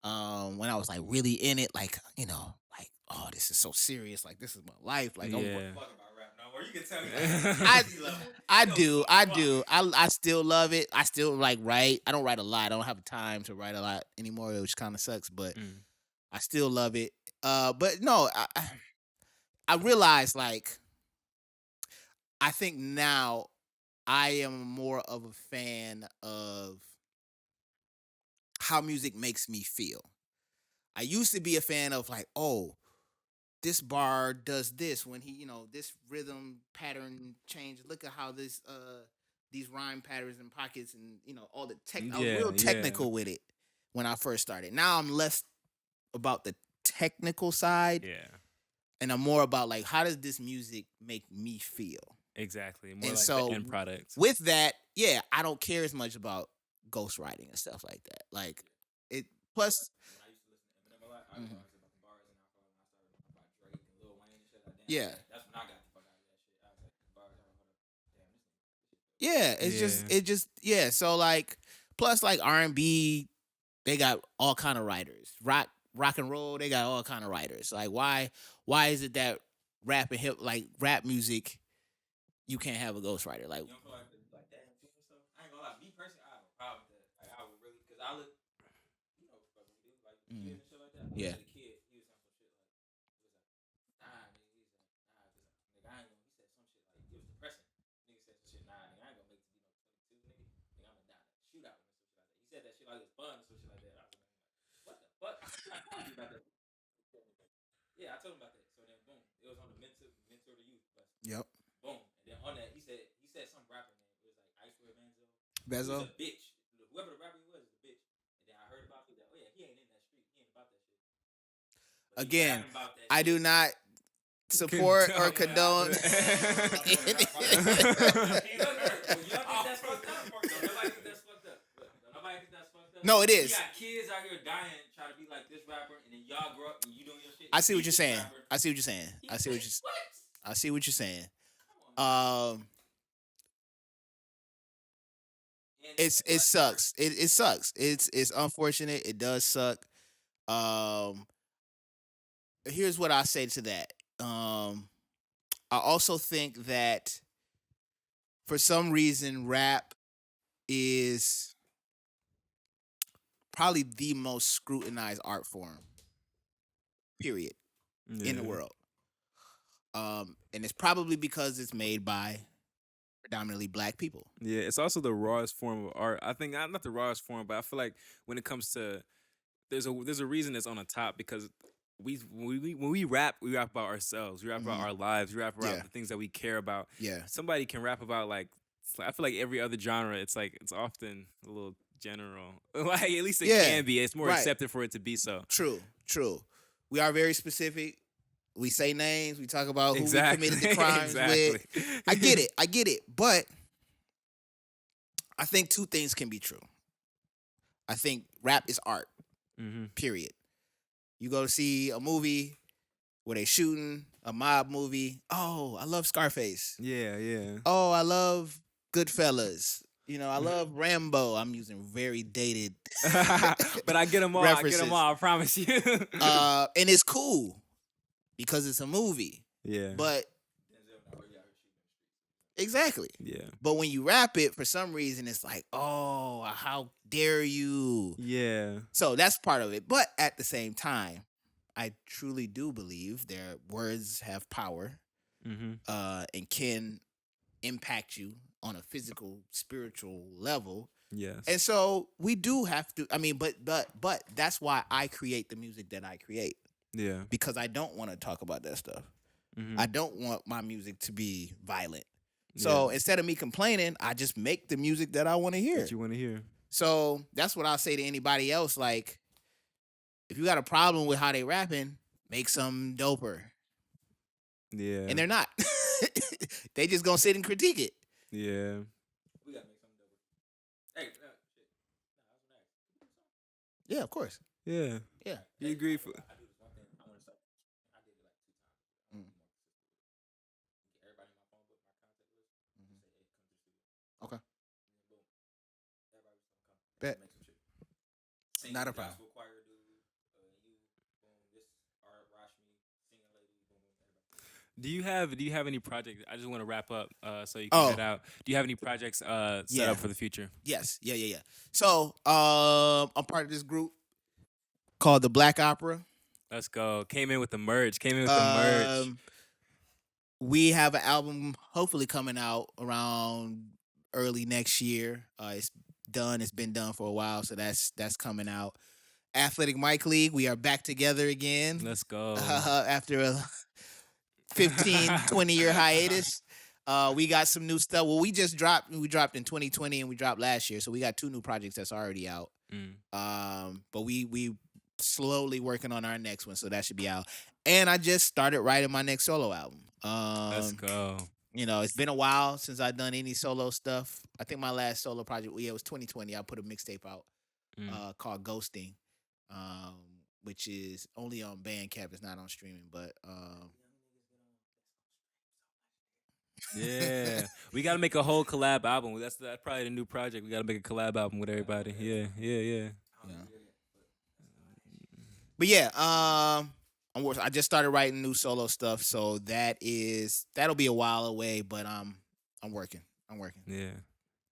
when I was really in it, oh, this is so serious, this is my life, Yeah. You can tell me. I do. I still love it. I still write. I don't write a lot. I don't have time to write a lot anymore, which kind of sucks, but I still love it. But no, I realize I think now I am more of a fan of how music makes me feel. I used to be a fan of oh, this bar does this when he, this rhythm pattern changes. Look at how these rhyme patterns and pockets and all the I was real technical with it when I first started. Now I'm less about the technical side. Yeah. And I'm more about how does this music make me feel? Exactly. More and so, the end product. With that, yeah, I don't care as much about ghostwriting and stuff like that. It plus. When I used to listen to Eminem a lot, I was always about the bars and Yeah. That's when I got the fuck out of that shit. I was like, bars, hold up. Damn, Yeah, it's just so like plus like R&B, they got all kind of writers. Rock and roll, they got all kind of writers. Like why is it that rap music you can't have a ghostwriter? Like you don't feel like that and stuff? I ain't gonna lie. Me personally, I have a problem with that. Like, I would really, because I look, fucking do, like, kids and shit like that. Yeah. The kid, he was on some shit like, nah, nigga, he's like, nah, just, nigga, I ain't gonna, he said some shit like, it was depressing. Nigga said some shit, nah, nigga, I ain't gonna make it to be no 22, nigga. Nigga, I'm gonna die in a shootout or some shit like that. He said that shit like it was fun or some shit like that. I was like, what the fuck? I told you about that. Yeah, I told him about that. So then, boom, it was on the mentor to youth. Yep. Boom, and then on that, he said some rapper name. It was like Icewear Benzo. Bezo. He was a bitch. Whoever the rapper he was a bitch. And then I heard about it. Oh yeah, he ain't in that street. He ain't about that shit. But Again, about that I shit. do not support or condone. You don't think that's fucked up? Nobody think that's fucked up. Nobody think that's fucked up. No, it is. You got kids out here dying trying to be like this rapper, and then y'all grow up and you doing your shit. I see what you're saying. I see what you're saying. It sucks. It sucks. It's unfortunate. It does suck. Here's what I say to that. I also think that for some reason rap is probably the most scrutinized art form. Period. In the world. And it's probably because it's made by predominantly black people. Yeah, it's also the rawest form of art. I think not the rawest form, but I feel like when it comes to there's a reason it's on the top because when we rap about ourselves. We rap about our lives. We rap about the things that we care about. Yeah. Somebody can rap about like I feel like every other genre. It's like it's often a little general. Like at least it can be. It's more accepted for it to be so. True. We are very specific. We say names. We talk about who we committed the crimes with. I get it. But I think two things can be true. I think rap is art. Period. You go to see a movie where they shooting a mob movie. Oh, I love Scarface. Yeah. Oh, I love Goodfellas. I love Rambo. I'm using very dated but I get them all. references. I promise you. And it's cool because it's a movie. Yeah. But exactly. Yeah. But when you rap it, for some reason, it's like, oh, how dare you? Yeah. So that's part of it. But at the same time, I truly do believe their words have power and can impact you on a physical, spiritual level. Yes. And so we do have to, but that's why I create the music that I create. Yeah. Because I don't want to talk about that stuff. I don't want my music to be violent. So instead of me complaining, I just make the music that I want to hear. That you want to hear. So that's what I'll say to anybody else. Like, if you got a problem with how they rapping, make some doper. Yeah. And they're not. They just gonna sit and critique it. Yeah. We gotta make something dope. Hey, shit. Yeah, of course. Yeah. Yeah. You agree for I do this one thing. I want to start. I did it like 2 times. Get everybody in my phone book, my contact list. Say, hey, come to the studio. Okay. And then boom. Everybody was gonna come. Bet. Make some shit. Sing Not a gospel problem. choir dude. You. Boom. This art. Rashmi. Singing lady. Boom. Everybody. Do you have any projects? I just want to wrap up so you can head out. Do you have any projects set up for the future? Yes. Yeah. So I'm part of this group called the Black Opera. Let's go. Came in with the merch. We have an album hopefully coming out around early next year. It's done. It's been done for a while, so that's coming out. Athletic Mic League. We are back together again. Let's go. After a 15, 20-year hiatus. We got some new stuff. Well, we dropped in 2020 and we dropped last year. So we got 2 new projects that's already out. But we slowly working on our next one. So that should be out. And I just started writing my next solo album. Let's go. It's been a while since I've done any solo stuff. I think my last solo project, it was 2020. I put a mixtape out called Ghosting, which is only on Bandcamp. It's not on streaming, but Yeah, we gotta make a whole collab album. That's probably the new project. We gotta make a collab album with everybody. Yeah. Yeah. But yeah, I just started writing new solo stuff, so that'll be a while away. But I'm working. Yeah,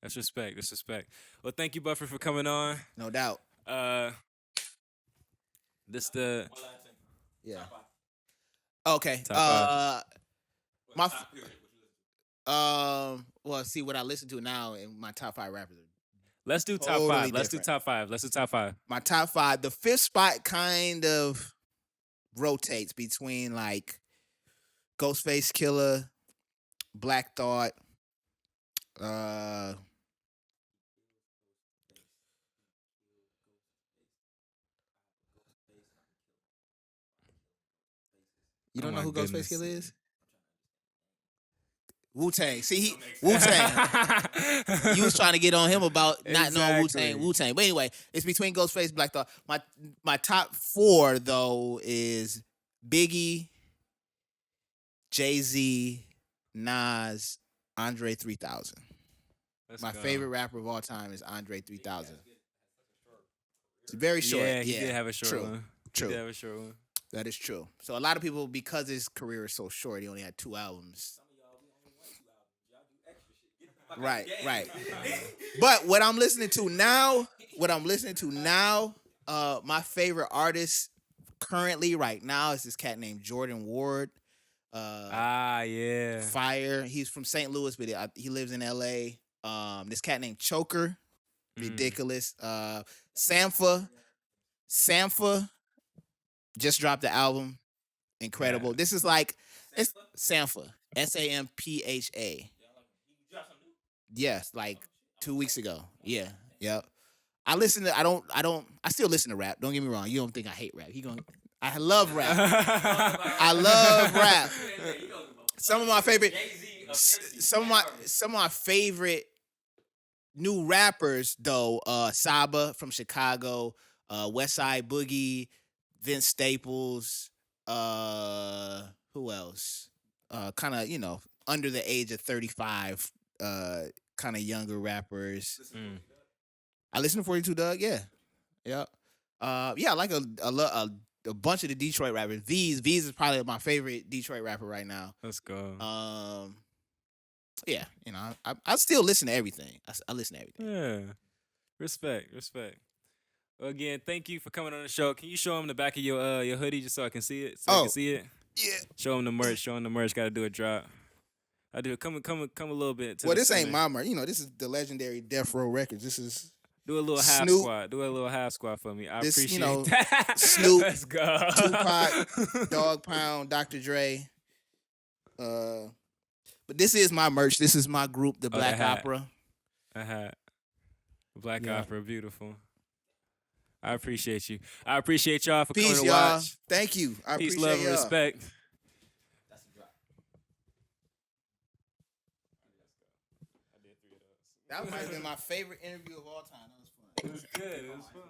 that's respect. That's respect. Well, thank you, Buffer, for coming on. No doubt. This the Yeah. Okay. Top My well, see what I listen to now in my top 5 rappers. Let's do top Totally 5. Let's do different. top 5. Let's do top 5. My top 5. The 5th spot kind of rotates between like Ghostface Killer, Black Thought, you don't know who Ghostface Killer is? Wu-Tang. See, Wu-Tang. You was trying to get on him about not knowing Wu-Tang. But anyway, it's between Ghostface, Black Thought. My top 4 though is Biggie, Jay-Z, Nas, Andre 3000. My favorite rapper of all time is Andre 3000. It's very short. Yeah, he did have a short one. True. He did have a short one. That is true. So a lot of people, because his career is so short, he only had 2 albums. Right. But what I'm listening to now, my favorite artist currently right now is this cat named Jordan Ward. Yeah. Fire. He's from St. Louis, but he lives in LA. This cat named Choker. Ridiculous. Sampha just dropped the album. Incredible. Yeah. This is like it's Sampha. Sampha. Yes, like 2 weeks ago. Yeah. Yep. I still listen to rap. Don't get me wrong. You don't think I hate rap. I love rap. I love rap. Some of my favorite new rappers though, Saba from Chicago, Westside Boogie, Vince Staples, who else? Kind of, under the age of 35, kind of younger rappers. I listen to 42 Doug, yeah. Yeah, I like a bunch of the Detroit rappers. V's is probably my favorite Detroit rapper right now. Let's go. Yeah, I still listen to everything. I listen to everything. Yeah, respect. Well, again, thank you for coming on the show. Can you show them the back of your hoodie just so I can see it? I can see it. Yeah. Show them the merch. Got to do a drop. I do. Come a little bit. Well, this ain't my merch. This is the legendary Death Row Records. This is. Do a little half Snoop. squat. Do a little half squat for me. I This, appreciate that. Snoop, Let's go. Tupac, Dog Pound, Dr. Dre. But this is my merch. This is my group, the Black Opera. Black Opera, beautiful. I appreciate you. I appreciate y'all for coming to y'all. watch. Thank you. I Peace, appreciate love, and y'all. respect. That might have been my favorite interview of all time. That was fun. It was good. It was fun.